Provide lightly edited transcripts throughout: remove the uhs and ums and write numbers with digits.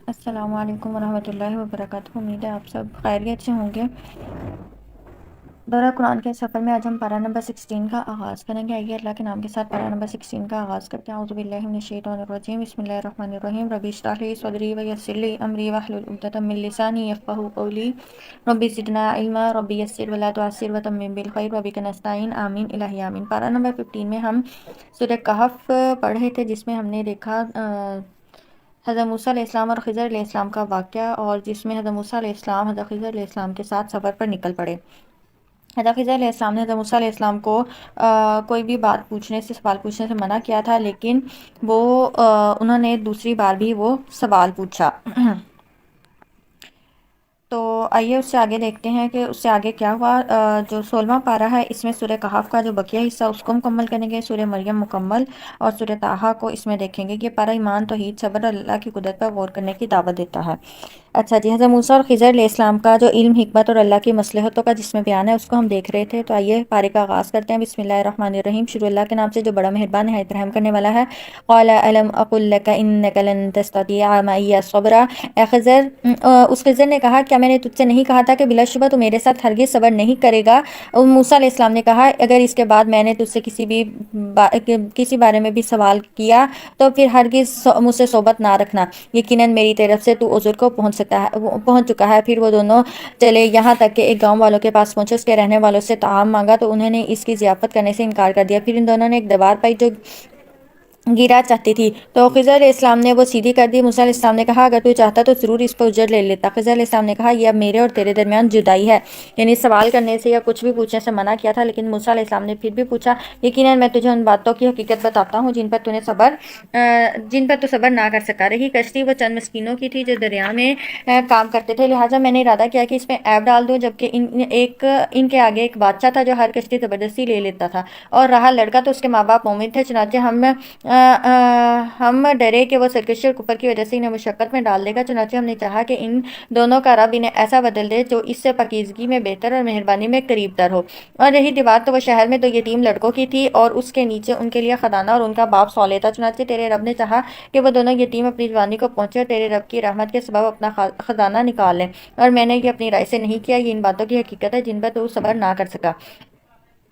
السلام علیکم ورحمۃ اللہ وبرکاتہ۔ امید ہے آپ سب خیریت سے ہوں گے۔ دورہ قرآن کے سفر میں آج ہم پارہ نمبر 16 کا آغاز کریں گے۔ آئیے اللہ کے نام کے ساتھ پارہ نمبر 16 کا آغاز کرتے ہیں۔ اعوذ باللہ من الشیطان الرجیم، بسم اللہ الرحمن الرحیم۔ رب اشرح لی صدری ویسر لی امری واحلل عقدۃ من لسانی یفقہوا قولی، رب زدنا علما، رب یسر ولا تعسر وتمم بالخیر وبک نستعین، آمین الہی آمین۔ پارہ نمبر 15 میں ہم سورہ کہف پڑھ رہے تھے، جس میں ہم نے دیکھا حضرت موسیٰ علیہ السلام اور خضر علیہ السلام کا واقعہ، اور جس میں حضرت موسیٰ علیہ السلام حضرت خضر علیہ السلام کے ساتھ سفر پر نکل پڑے۔ حضرت خضر علیہ السلام نے حضرت موسیٰ علیہ السلام کو کوئی بھی بات پوچھنے سے، سوال پوچھنے سے منع کیا تھا، لیکن انہوں نے دوسری بار بھی وہ سوال پوچھا۔ تو آئیے اس سے آگے دیکھتے ہیں کہ اس سے آگے کیا ہوا۔ جو 16واں پارہ ہے، اس میں سورہ کہف کا جو بقیہ حصہ اس کو مکمل کریں گے، سورہ مریم مکمل، اور سورہ طٰہٰ کو اس میں دیکھیں گے۔ یہ پارہ ایمان، توحید، صبر اور اللہ کی قدرت پر غور کرنے کی دعوت دیتا ہے۔ اچھا جی، حضرت موسیٰ اور خضر علیہ السلام کا جو علم، حکمت اور اللہ کی مصلحتوں کا جس میں بیان ہے، اس کو ہم دیکھ رہے تھے۔ تو آئیے پارے کا آغاز کرتے ہیں۔ بسم اللہ الرحمن الرحیم، شروع اللہ کے نام سے جو بڑا مہربان نہایت رحم کرنے والا ہے۔ قال الم اقل لک انک لن تستطیع معی صبرا، اے خضر، اس خضر نے کہا کیا میں نے تجھ سے نہیں کہا تھا کہ بلا شبہ تو میرے ساتھ ہرگز صبر نہیں کرے گا۔ موسیٰ علیہ السلام نے کہا اگر اس کے بعد میں نے تجھ سے کسی بارے میں بھی سوال کیا تو پھر ہرگز مجھ سے صحبت نہ رکھنا، یقیناً میری طرف سے تو عذر کو پہنچ چکا ہے۔ پھر وہ دونوں چلے یہاں تک کہ ایک گاؤں والوں کے پاس پہنچے، اس کے رہنے والوں سے طعام مانگا تو انہوں نے اس کی ضیافت کرنے سے انکار کر دیا۔ پھر ان دونوں نے ایک دیوار پائی جو گرا چاہتی تھی، تو خضر علیہ السلام نے وہ سیدھی کر دی۔ موسیٰ علیہ السلام نے کہا اگر تو چاہتا تو ضرور اس پر اجر لے لیتا۔ خضر علیہ السلام نے کہا یہ اب میرے اور تیرے درمیان جدائی ہے، یعنی سوال کرنے سے یا کچھ بھی پوچھنے سے منع کیا تھا، لیکن موسیٰ علیہ السلام نے پھر بھی پوچھا، یقیناً میں تجھے ان باتوں کی حقیقت بتاتا ہوں جن پر تو صبر نہ کر سکا۔ رہی کشتی، وہ چند مسکینوں کی تھی جو دریا میں کام کرتے تھے، لہٰذا میں نے ارادہ کیا کہ اس میں عیب ڈال دوں، جبکہ ان کے آگے ایک بادشاہ تھا جو ہر کشتی زبردستی لے لیتا تھا، اور رہا لڑکا تو اس کے ماں باپ مومن تھے، چنانچہ ہم ڈرے کہ وہ سرکشی اور کفر کی وجہ سے انہیں مشقت میں ڈال دے گا، چنانچہ ہم نے چاہا کہ ان دونوں کا رب انہیں ایسا بدل دے جو اس سے پاکیزگی میں بہتر اور مہربانی میں قریب تر ہو۔ اور رہی دیوار، تو وہ شہر میں 2 یتیم لڑکوں کی تھی اور اس کے نیچے ان کے لیے خزانہ اور ان کا باپ صالح تھا، چنانچہ تیرے رب نے چاہا کہ وہ دونوں یتیم اپنی جوانی کو پہنچے اور تیرے رب کی رحمت کے سبب اپنا خزانہ نکال لیں، اور میں نے یہ اپنی رائے سے نہیں کیا۔ یہ ان باتوں کی حقیقت ہے جن پر تو صبر نہ کر سکا۔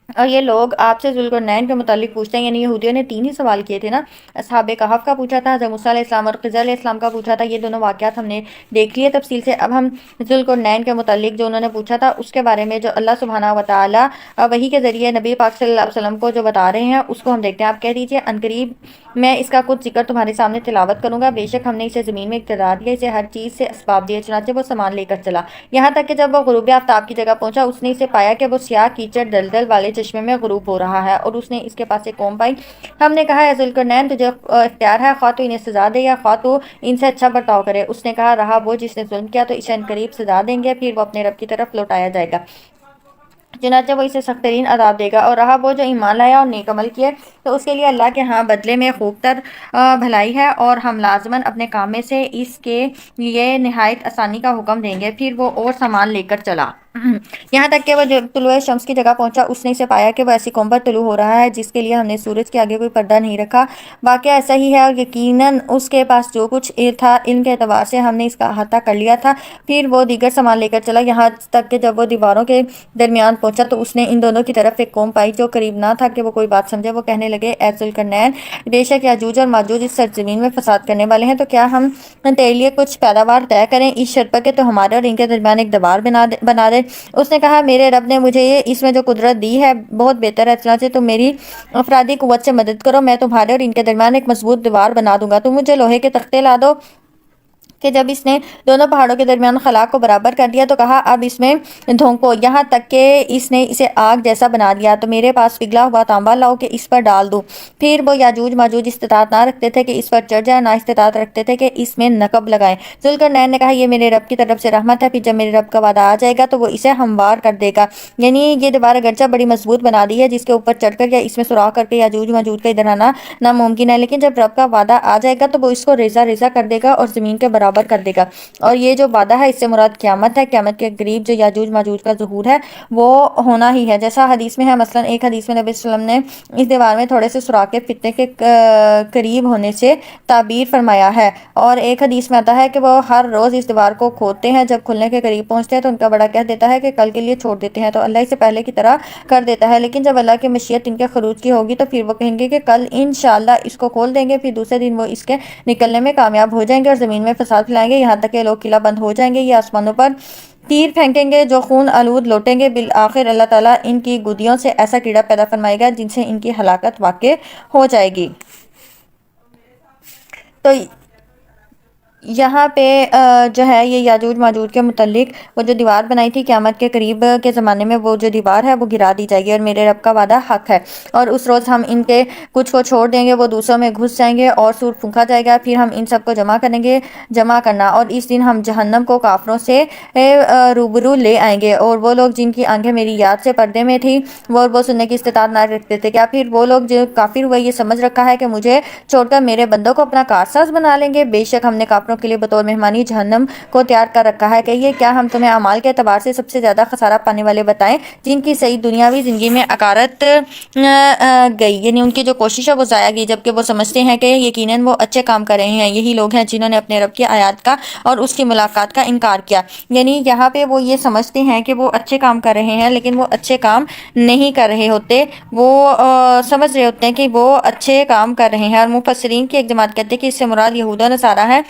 اور یہ لوگ آپ سے ذوالقرنین کے متعلق پوچھتے ہیں، یعنی یہودیوں نے 3 ہی سوال کیے تھے نا، اصحاب کہف کا پوچھا تھا، حضرت موسیٰ علیہ السلام اور خضر علیہ السلام کا پوچھا تھا۔ یہ دونوں واقعات ہم نے دیکھ لیے تفصیل سے۔ اب ہم ذوالقرنین کے متعلق جو انہوں نے پوچھا تھا اس کے بارے میں جو اللہ سبحانہ و تعالیٰ وحی کے ذریعے نبی پاک صلی اللہ علیہ وسلم کو جو بتا رہے ہیں اس کو ہم دیکھتے ہیں۔ آپ کہہ دیجئے عنقریب میں اس کا کچھ ذکر تمہارے سامنے تلاوت کروں گا۔ بے شک ہم نے اسے زمین میں اقتدار دیا، اسے ہر چیز سے اسباب دیے، چنانچہ وہ سامان لے کر چلا، یہاں تک کہ جب وہ غروب آفتاب کی جگہ پہنچا اس نے اسے پایا کہ وہ سیاہ کیچڑ دلدل والے چشمے میں غروب ہو رہا ہے، اور اس نے اس کے پاس ایک قوم پائی۔ ہم نے کہا اے ذوالقرنین، تجھے اختیار ہے، خواہ تو انہیں سزا دے یا خواہ تو ان سے اچھا برتاؤ کرے۔ اس نے کہا رہا وہ جس نے ظلم کیا تو اسے عنقریب سزا دیں گے، پھر وہ اپنے رب کی طرف لوٹایا جائے گا، چنانچہ وہ اسے سخت ترین عذاب دے گا۔ اور رہا وہ جو ایمان لایا اور نیک عمل کیے تو اس کے لیے اللہ کے ہاں بدلے میں خوب تر بھلائی ہے، اور ہم لازماً اپنے کام میں سے اس کے لیے نہایت آسانی کا حکم دیں گے۔ پھر وہ اور سامان لے کر چلا، یہاں تک کہ وہ طلوع شمس کی جگہ پہنچا، اس نے اسے پایا کہ وہ ایسی قوم پر طلوع ہو رہا ہے جس کے لیے ہم نے سورج کے آگے کوئی پردہ نہیں رکھا۔ واقعہ ایسا ہی ہے، اور یقیناً اس کے پاس جو کچھ تھا علم کے اعتبار سے ہم نے اس کا احاطہ کر لیا تھا۔ پھر وہ دیگر سامان لے کر چلا، یہاں تک کہ جب وہ دیواروں کے درمیان پہنچا تو اس نے ان دونوں کی طرف ایک قوم پائی جو قریب نہ تھا کہ وہ کوئی بات سمجھے۔ وہ کہنے لگے اے ذوالقرنین، بے شک یاجوج اور ماجوج اس سرزمین میں فساد کرنے والے ہیں، تو کیا ہم تیرے لیے کچھ پیداوار طے کریں اس شرط پر کہ تو ہمارے اور ان کے درمیان ایک دیوار بنا دے۔ اس نے کہا میرے رب نے مجھے اس میں جو قدرت دی ہے بہت بہتر ہے، چنانچہ تم میری افرادی قوت سے مدد کرو، میں تمہارے اور ان کے درمیان ایک مضبوط دیوار بنا دوں گا۔ تم مجھے لوہے کے تختے لا دو۔ کہ جب اس نے دونوں پہاڑوں کے درمیان خلا کو برابر کر دیا تو کہا اب اس میں دھونکو، یہاں تک کہ اس نے اسے آگ جیسا بنا دیا، تو میرے پاس پگھلا ہوا تانبا لاؤ کہ اس پر ڈال دوں۔ پھر وہ یاجوج ماجوج استطاعت نہ رکھتے تھے کہ اس پر چڑھ جائے، نہ استطاعت رکھتے تھے کہ اس میں نقب لگائیں۔ ذوالقرنین نے کہا یہ میرے رب کی طرف سے رحمت ہے، پھر جب میرے رب کا وعدہ آ جائے گا تو وہ اسے ہموار کر دے گا، یعنی یہ دیوار اگرچہ بڑی مضبوط بنا دی ہے جس کے اوپر چڑھ کر یا اس میں سوراخ کر کے یاجوج ماجوج کا ادھر آنا ناممکن ہے، لیکن جب رب کا وعدہ آ جائے گا تو وہ اس کو ریزہ ریزہ کر دے گا اور زمین کے برابر برابر کر دے گا۔ اور یہ جو وعدہ ہے اس سے مراد قیامت ہے، قیامت کے قریب جو یاجوج ماجوج کا ظہور ہے وہ ہونا ہی ہے، جیسا حدیث میں ہے۔ مثلا ایک حدیث میں نبی صلی اللہ علیہ وسلم نے اس دیوار میں تھوڑے سے سوراخ فتنے کے قریب ہونے سے تعبیر فرمایا ہے، اور ایک حدیث میں آتا ہے کہ وہ ہر روز اس دیوار کو کھودتے ہیں، جب کھلنے کے قریب پہنچتے ہیں تو ان کا بڑا کہہ دیتا ہے کہ کل کے لیے چھوڑ دیتے ہیں، تو اللہ اسے پہلے کی طرح کر دیتا ہے، لیکن جب اللہ کی مشیت ان کے خروج کی ہوگی تو پھر وہ کہیں گے کہ کل انشاءاللہ اس کو کھول دیں گے، پھر دوسرے دن وہ اس کے نکلنے میں کامیاب ہو جائیں گے اور زمین میں فساد پھیلائیں گے، یہاں تک کہ لوگ قلعہ بند ہو جائیں گے، یہ آسمانوں پر تیر پھینکیں گے جو خون آلود لوٹیں گے، بالآخر اللہ تعالیٰ ان کی گدیوں سے ایسا کیڑا پیدا فرمائے گا جن سے ان کی ہلاکت واقع ہو جائے گی۔ تو یہاں پہ جو ہے یہ یاجوج ماجوج کے متعلق وہ جو دیوار بنائی تھی قیامت کے قریب کے زمانے میں، وہ جو دیوار ہے وہ گرا دی جائے گی، اور میرے رب کا وعدہ حق ہے، اور اس روز ہم ان کے کچھ کو چھوڑ دیں گے، وہ دوسروں میں گھس جائیں گے اور سور پھونکا جائے گا، پھر ہم ان سب کو جمع کریں گے، جمع کرنا، اور اس دن ہم جہنم کو کافروں سے روبرو لے آئیں گے، اور وہ لوگ جن کی آنکھیں میری یاد سے پردے میں تھی وہ سننے کی استطاعت نہ رکھتے تھے، کیا پھر وہ لوگ جو کافر ہوئے یہ سمجھ رکھا ہے کہ مجھے چھوڑ کر میرے بندوں کو اپنا کارساز بنا لیں گے؟ بے شک ہم نے کافروں کے لیے بطور مہمانی جہنم کو تیار کر رکھا ہے، کہیے کیا ہم تمہیں اعمال کے اعتبار سے سب سے زیادہ خسارہ پانے والے بتائیں، جن کی صحیح دنیاوی زندگی میں اکارت گئی، یعنی ان کی جو کوشش ہے وہ ضائع گئی، جبکہ وہ سمجھتے ہیں کہ یقیناً وہ اچھے کام کر رہے ہیں۔ یہی لوگ ہیں جنہوں نے اپنے رب کی آیات کا اور اس کی ملاقات کا انکار کیا، یعنی یہاں پہ وہ یہ سمجھتے ہیں کہ وہ اچھے کام کر رہے ہیں لیکن وہ اچھے کام نہیں کر رہے ہوتے، وہ سمجھ رہے ہوتے ہیں کہ وہ اچھے کام کر رہے ہیں، اور مفسرین کی ایک جماعت کہتے ہیں کہ اس سے مراد یہود و نصارہ ہے۔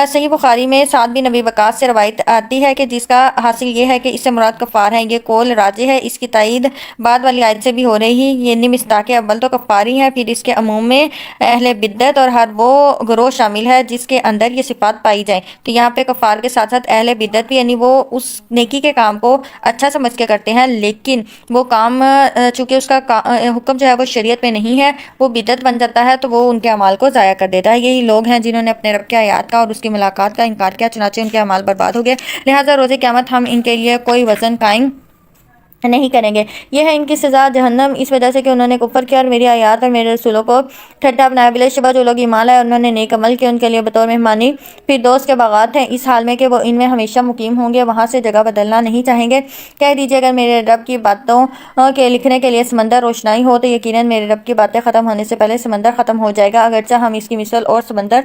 صحیح بخاری میں سعد بن ابی وقاص سے روایت آتی ہے کہ جس کا حاصل یہ ہے کہ اس سے مراد کفار ہیں، یہ قول راجح ہے، اس کی تائید بعد والی آیت سے بھی ہو رہی ہے، یعنی مصداق اول تو کفار ہی ہے، پھر اس کے عموم میں اہل بدعت اور ہر وہ گروہ شامل ہے جس کے اندر یہ صفات پائی جائیں، تو یہاں پہ کفار کے ساتھ ساتھ اہل بدعت بھی، یعنی وہ اس نیکی کے کام کو اچھا سمجھ کے کرتے ہیں لیکن وہ کام چونکہ اس کا حکم جو ہے وہ شریعت میں نہیں ہے، وہ بدعت بن جاتا ہے، تو وہ ان کے اعمال کو ضائع کر دیتا ہے۔ یہی لوگ ہیں جنہوں نے اپنے رب کے آیات کا اور اس کی ملاقات کا انکار کیا، چنانچہ ان کے اعمال برباد ہو گئے، لہٰذا روز قیامت ہم ان کے لیے کوئی وزن قائم نہیں کریں گے۔ یہ ہے ان کی سزا جہنم، اس وجہ سے کہ انہوں نے کفر کیا اور میری آیات اور میرے رسولوں کو ٹھٹا بنایا۔ بلا شبہ جو لوگ ایمان لائے اور انہوں نے نیک عمل کیے ان کے لیے بطور مہمانی فردوس کے باغات ہیں، اس حال میں کہ وہ ان میں ہمیشہ مقیم ہوں گے، وہاں سے جگہ بدلنا نہیں چاہیں گے۔ کہہ دیجئے اگر میرے رب کی باتوں کے لکھنے کے لیے سمندر روشنائی ہو تو یقیناً میرے رب کی باتیں ختم ہونے سے پہلے سمندر ختم ہو جائے گا، اگرچہ ہم اس کی مثل اور سمندر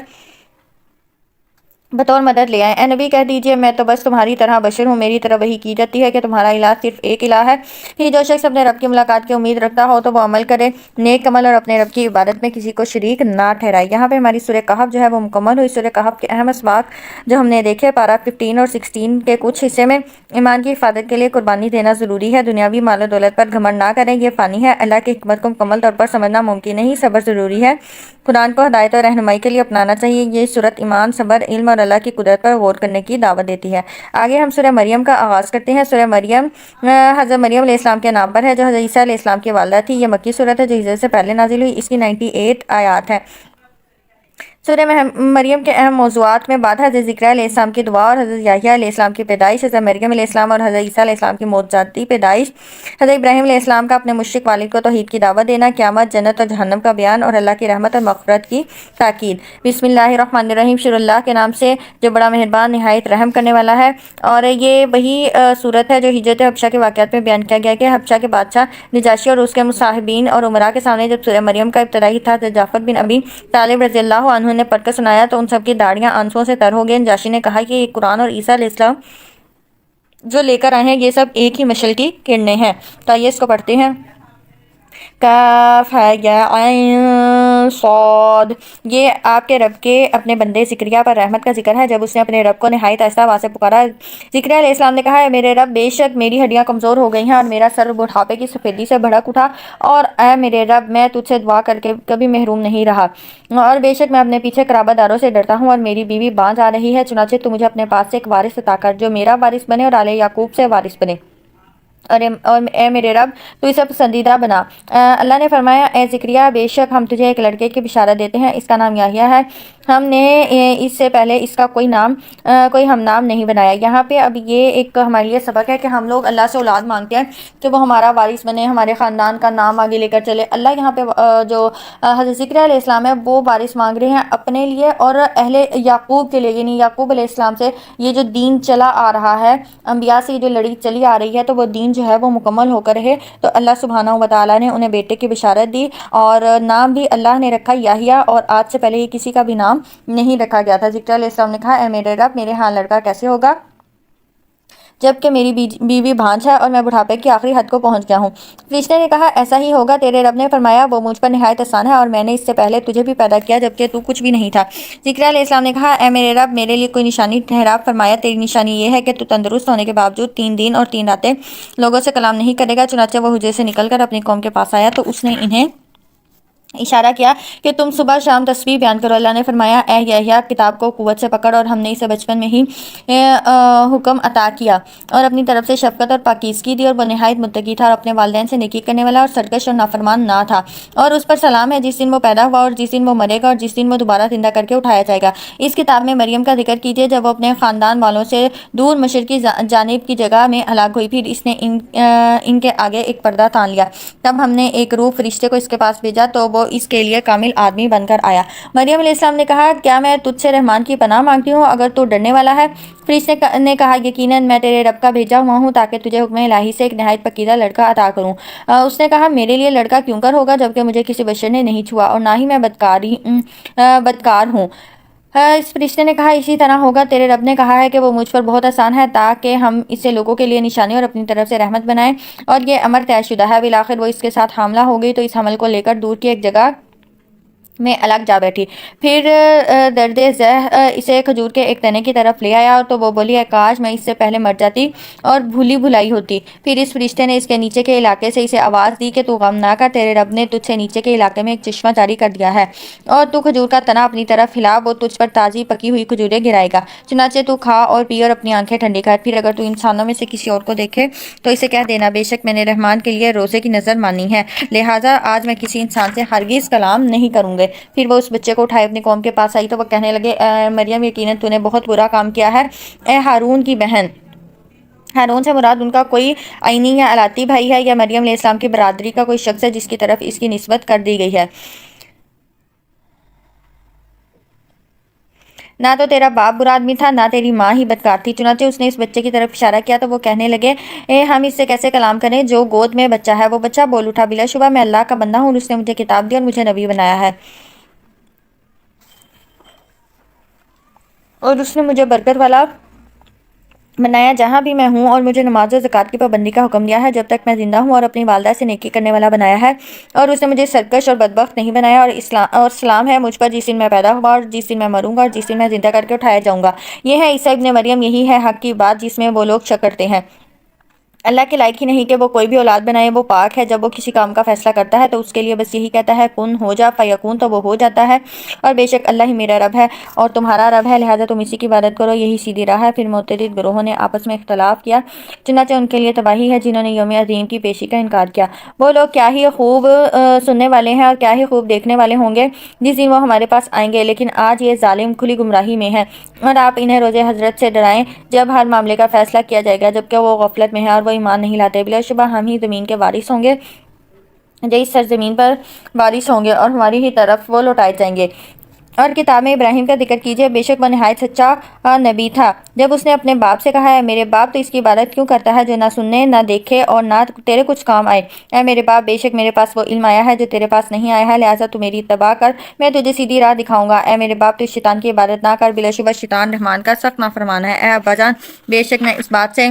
بطور مدد لے آئیں۔ اے نبی کہہ دیجئے میں تو بس تمہاری طرح بشر ہوں، میری طرح وحی کی جاتی ہے کہ تمہارا الہ صرف ایک الہ ہے، کہ جو شخص اپنے رب کی ملاقات کی امید رکھتا ہو تو وہ عمل کرے نیک عمل اور اپنے رب کی عبادت میں کسی کو شریک نہ ٹھہرائے۔ یہاں پہ ہماری سورہ کہف جو ہے وہ مکمل ہوئی۔ سورہ کہف کے اہم اسباق جو ہم نے دیکھے، پارہ 15 اور 16 کے کچھ حصے میں ایمان کی حفاظت کے لیے قربانی دینا ضروری ہے، دنیاوی مال و دولت پر گھمنڈ نہ کریں، یہ فانی ہے، اللہ کی حکمت کو مکمل طور پر سمجھنا ممکن نہیں، صبر ضروری ہے، قرآن کو ہدایت اور رہنمائی کے لیے اپنانا چاہیے۔ یہ سورت ایمان، صبر، علم اور اللہ کی قدرت پر غور کرنے کی دعوت دیتی ہے۔ آگے ہم سورہ مریم کا آغاز کرتے ہیں۔ سورہ مریم حضرت مریم علیہ السلام کے نام پر ہے جو حضرت عیسیٰ علیہ السلام کی والدہ تھی۔ یہ مکی صورت ہے جو ہجرت سے پہلے نازل ہوئی، اس کی 98 آیات ہیں۔ سورہ مریم کے اہم موضوعات میں بعد حضرت ذکریا علیہ السلام کی دعا اور حضرت یحییٰ علیہ السلام کی پیدائش، حضرت مریم علیہ السلام اور حضرت عیسیٰ علیہ السلام کی معجزاتی پیدائش، حضرت ابراہیم علیہ السلام کا اپنے مشرک والد کو توحید کی دعوت دینا، قیامت، جنت اور جہنم کا بیان اور اللہ کی رحمت اور مغفرت کی تاکید۔ بسم اللہ الرحمن الرحیم، شروع اللہ کے نام سے جو بڑا مہربان نہایت رحم کرنے والا ہے۔ اور یہ وہی صورت ہے جو ہجرت حبشہ کے واقعات میں بیان کیا گیا کہ حبشہ کے بادشاہ نجاشی اور اس کے مصاحبین اور امراء کے سامنے جب سورہ مریم کا ابتدائی تھا، حضرت جعفر بن ابی طالب رضی اللہ عنہ نے پڑھ کر سنایا تو ان سب کی داڑھیاں آنسوؤں سے تر ہو گئیں۔ نجاشی نے کہا کہ یہ قرآن اور عیسیٰ علیہ السلام جو لے کر آئے ہیں یہ سب ایک ہی مشعل کی کرنیں ہیں۔ تو آئیے اس کو پڑھتے ہیں۔ کاف ہے یا عین صاد، یہ آپ کے رب کے اپنے بندے زکریا پر رحمت کا ذکر ہے جب اس نے اپنے رب کو نہایت آہستہ آواز سے پکارا۔ زکریا علیہ السلام نے کہا، اے میرے رب، بے شک میری ہڈیاں کمزور ہو گئی ہیں اور میرا سر بڑھاپے کی سفیدی سے بھڑک اٹھا، اور اے میرے رب، میں تجھ سے دعا کر کے کبھی محروم نہیں رہا، اور بے شک میں اپنے پیچھے قرابت داروں سے ڈرتا ہوں، اور میری بیوی بانجھ آ رہی ہے، چنانچہ تو مجھے اپنے پاس سے ایک وارث عطا کر جو میرا وارث بنے اور آل یعقوب سے وارث بنے، اور اے میرے رب تو اسے پسندیدہ بنا۔ اللہ نے فرمایا، اے زکریا، بے شک ہم تجھے ایک لڑکے کی بشارت دیتے ہیں، اس کا نام یحییٰ ہے، ہم نے اس سے پہلے اس کا کوئی ہم نام نہیں بنایا۔ یہاں پہ اب یہ ایک ہمارے لیے سبق ہے کہ ہم لوگ اللہ سے اولاد مانگتے ہیں کہ وہ ہمارا وارث بنے، ہمارے خاندان کا نام آگے لے کر چلے۔ اللہ یہاں پہ جو حضرت ذکر علیہ السلام ہے وہ وارث مانگ رہے ہیں اپنے لیے اور اہل یعقوب کے لیے، یعنی یعقوب علیہ السلام سے یہ جو دین چلا آ رہا ہے، انبیاء سے یہ جو لڑی چلی آ رہی ہے، تو وہ دین جو ہے وہ مکمل ہو کر رہے۔ تو اللہ سبحانہ و تعالیٰ نے انہیں بیٹے کی بشارت دی، اور نام بھی اللہ نے رکھا یحییٰ، اور آج سے پہلے یہ کسی کا بھی نام نہیں رکھا گیا تھا۔ ذکر علیہ السلام نے کہا اے میرے رب، میرے ہاں لڑکا کیسے ہوگا جبکہ میری بیوی بھانج ہے اور میں بڑھاپے کی آخری حد کو پہنچ گیا ہوں؟ فرشتے نے کہا ایسا ہی ہوگا۔ تیرے رب نے فرمایا وہ مجھ پر نہایت آسان ہے، اور میں نے اس سے پہلے تجھے بھی پیدا کیا جبکہ تو کچھ بھی نہیں تھا۔ ذکر علیہ السلام نے کہا اے میرے رب، میرے لیے کوئی نشانی ٹھہرا۔ فرمایا تیری نشانی یہ ہے کہ تو تندرست ہونے کے باوجود 3 دن اور 3 راتیں لوگوں سے کلام نہیں کرے گا۔ چنانچہ وہ حجرے سے نکل کر اپنی قوم کے پاس آیا تو اس نے انہیں اشارہ کیا کہ تم صبح شام تسبیح بیان کرو۔ اللہ نے فرمایا اے یحییٰ، کتاب کو قوت سے پکڑ، اور ہم نے اسے بچپن میں ہی حکم عطا کیا اور اپنی طرف سے شفقت اور پاکیزگی دی، اور وہ نہایت متقی تھا اور اپنے والدین سے نیکی کرنے والا اور سرکش اور نافرمان نہ تھا۔ اور اس پر سلام ہے جس دن وہ پیدا ہوا اور جس دن وہ مرے گا اور جس دن وہ دوبارہ زندہ کر کے اٹھایا جائے گا۔ اس کتاب میں مریم کا ذکر کیجیے جب وہ اپنے خاندان والوں سے دور مشرقی جانب کی جگہ میں ہلاک ہوئی، پھر اس نے ان کے آگے ایک پردہ تان لیا۔ تب ہم نے ایک روح فرشتے کو اس کے پاس بھیجا تو وہ اس کے لیے کامل آدمی بن کر آیا۔ مریم علیہ السلام نے کہا کیا میں تجھ سے رحمان کی پناہ مانگتی ہوں اگر تو ڈرنے والا ہے؟ فرشتے نے کہا یقیناً میں تیرے رب کا بھیجا ہوا ہوں تاکہ تجھے حکم الہی سے ایک نہایت پکیزہ لڑکا عطا کروں۔ اس نے کہا میرے لیے لڑکا کیوں کر ہوگا جبکہ مجھے کسی بشر نے نہیں چھوا اور نہ ہی میں بدکار ہوں۔ اس فرشتے نے کہا اسی طرح ہوگا، تیرے رب نے کہا ہے کہ وہ مجھ پر بہت آسان ہے تاکہ ہم اسے لوگوں کے لیے نشانی اور اپنی طرف سے رحمت بنائیں، اور یہ امر طے شدہ ہے۔ بالآخر وہ اس کے ساتھ حاملہ ہو گئی تو اس حمل کو لے کر دور کی ایک جگہ میں الگ جا بیٹھی۔ پھر درد ذہ اسے کھجور کے ایک تنے کی طرف لے آیا تو وہ بولی اے کاش میں اس سے پہلے مر جاتی اور بھولی بھلائی ہوتی۔ پھر اس فرشتے نے اس کے نیچے کے علاقے سے اسے آواز دی کہ تو غم نہ کر، تیرے رب نے تجھ سے نیچے کے علاقے میں ایک چشمہ جاری کر دیا ہے اور تو کھجور کا تنا اپنی طرف ہلا، وہ تجھ پر تازی پکی ہوئی کھجوریں گرائے گا، چنانچہ تو کھا اور پی اور اپنی آنکھیں ٹھنڈی کر۔ پھر اگر تو انسانوں میں سے کسی اور کو دیکھے تو اسے کہہ دینا بے شک میں نے رحمان کے لیے روزے کی نظر مانی ہے، لہٰذا آج میں کسی انسان سے ہرگز کلام نہیں کروں گے۔ پھر وہ اس بچے کو اٹھائے اپنی قوم کے پاس آئی تو وہ کہنے لگے اے مریم یقیناً تو نے بہت برا کام کیا ہے۔ اے ہارون کی بہن، ہارون سے مراد ان کا کوئی عینی یا علاتی بھائی ہے یا مریم علیہ السلام کی برادری کا کوئی شخص ہے جس کی طرف اس کی نسبت کر دی گئی ہے؟ نہ تو تیرا باپ برا آدمی تھا نہ تیری ماں ہی بدکار تھی۔ چنانچہ اس نے اس بچے کی طرف اشارہ کیا تو وہ کہنے لگے ہم اس سے کیسے کلام کریں جو گود میں بچہ ہے؟ وہ بچہ بول اٹھا بلا شبہ میں اللہ کا بندہ ہوں اور اس نے مجھے کتاب دی اور مجھے نبی بنایا ہے، اور اس نے مجھے برکت والا بنایا جہاں بھی میں ہوں، اور مجھے نماز و زکوٰۃ کی پابندی کا حکم دیا ہے جب تک میں زندہ ہوں، اور اپنی والدہ سے نیکی کرنے والا بنایا ہے، اور اس نے مجھے سرکش اور بدبخت نہیں بنایا، اور سلام ہے مجھ پر جس دن میں پیدا ہوا اور جس دن میں مروں گا اور جس دن میں زندہ کر کے اٹھایا جاؤں گا۔ یہ ہے عیسیٰ ابن مریم، یہی ہے حق کی بات جس میں وہ لوگ شک کرتے ہیں۔ اللہ کے لائق ہی نہیں کہ وہ کوئی بھی اولاد بنائے، وہ پاک ہے۔ جب وہ کسی کام کا فیصلہ کرتا ہے تو اس کے لیے بس یہی کہتا ہے کن ہو جا، فیکون، تو وہ ہو جاتا ہے، اور بے شک اللہ ہی میرا رب ہے اور تمہارا رب ہے، لہٰذا تم اسی کی عبادت کرو، یہی سیدھی راہ ہے۔ پھر معترض گروہوں نے آپس میں اختلاف کیا، چنانچہ ان کے لیے تباہی ہے جنہوں نے یوم عظیم کی پیشی کا انکار کیا۔ وہ لوگ کیا ہی خوب سننے والے ہیں اور کیا ہی خوب دیکھنے والے ہوں گے جس دن وہ ہمارے پاس آئیں گے، لیکن آج یہ ظالم کھلی گمراہی میں ہیں، اور آپ انہیں روز حضرت سے ڈرائیں جب ہر معاملے کا فیصلہ کیا جائے گا، جبکہ وہ غفلت میں ہیں اور وہ ایمان نہیں لاتے۔ بلا شبہ ہم ہی زمین کے وارث ہوں گے، جو اس سرزمین پر وارث ہوں گے اور ہماری ہی طرف وہ لوٹائے جائیں گے۔ اور کتاب میں ابراہیم کا ذکر کیجیے، بے شک وہ نہایت سچا نبی تھا۔ جب اس نے اپنے باپ سے کہا اے میرے باپ، تو اس کی عبادت کیوں کرتا ہے جو نہ سننے نہ دیکھے اور نہ تیرے کچھ کام آئے؟ اے میرے باپ، بے شک میرے پاس وہ علم آیا ہے جو تیرے پاس نہیں آیا ہے، لہٰذا تو میری اتباع کر، میں تجھے سیدھی راہ دکھاؤں گا۔ اے میرے باپ، تو اس شیطان کی عبادت نہ کر، بلا شبہ شیطان رحمان کا سخت نافرمان ہے۔ اے ابا جان، بے شک میں اس بات سے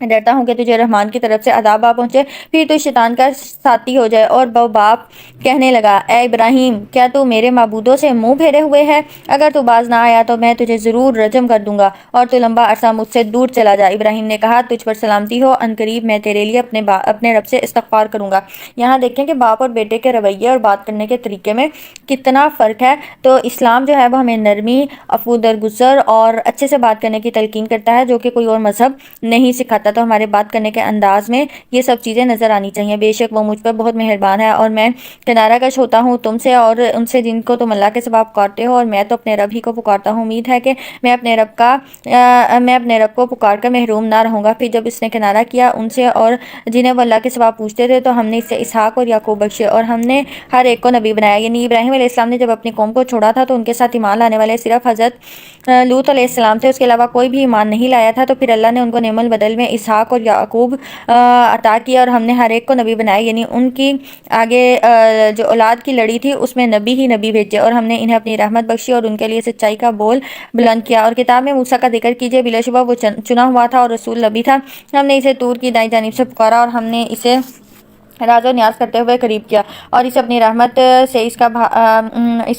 ڈرتا ہوں کہ تجھے رحمان کی طرف سے عذاب آ پہنچے، پھر تو شیطان کا ساتھی ہو جائے۔ اور وہ باپ کہنے لگا اے ابراہیم، کیا تو میرے معبودوں سے منہ پھیرے ہوئے ہے؟ اگر تو باز نہ آیا تو میں تجھے ضرور رجم کر دوں گا اور تو لمبا عرصہ مجھ سے دور چلا جا۔ ابراہیم نے کہا تجھ پر سلامتی ہو، عنقریب میں تیرے لیے اپنے رب سے استغفار کروں گا۔ یہاں دیکھیں کہ باپ اور بیٹے کے رویے اور بات کرنے کے طریقے میں کتنا فرق ہے۔ تو اسلام جو ہے وہ ہمیں نرمی، عفو درگزر اور اچھے سے بات کرنے کی تلقین کرتا ہے، جو کہ کوئی اور مذہب نہیں سکھاتا۔ آتا تو ہمارے بات کرنے کے انداز میں یہ سب چیزیں نظر آنی چاہیے۔ بے شک وہ مجھ پر بہت مہربان ہے اور میں کنارہ کش ہوتا ہوں تم سے اور ان سے جن کو تم اللہ کے سوا پکارتے ہو، اور میں تو اپنے رب ہی کو پکارتا ہوں۔ امید ہے کہ میں اپنے رب کو پکار کر محروم نہ رہوں گا۔ پھر جب اس نے کنارہ کیا ان سے اور جنہیں وہ اللہ کے سوا پوچھتے تھے تو ہم نے اس سے اسحاق اور یعقوب بخشے اور ہم نے ہر ایک کو نبی بنایا۔ یعنی ابراہیم علیہ السلام نے جب اپنی قوم کو چھوڑا تھا تو ان کے ساتھ ایمان لانے والے صرف حضرت لوط علیہ السلام تھے، اس کے علاوہ کوئی بھی ایمان نہیں لایا تھا۔ تو پھر اللہ نے ان کو نعم البدل میں اسحاق اور یعقوب عطا کیا اور ہم نے ہر ایک کو نبی بنایا، یعنی ان کی آگے جو اولاد کی لڑی تھی اس میں نبی ہی نبی بھیجے اور ہم نے انہیں اپنی رحمت بخشی اور ان کے لیے سچائی کا بول بلند کیا۔ اور کتاب میں موسیٰ کا ذکر کیجئے، بلا شبہ وہ چنا ہوا تھا اور رسول نبی تھا۔ ہم نے اسے طور کی دائیں جانب سے پکارا اور ہم نے اسے راز و نیاز کرتے ہوئے قریب کیا اور اسے اپنی رحمت سے اس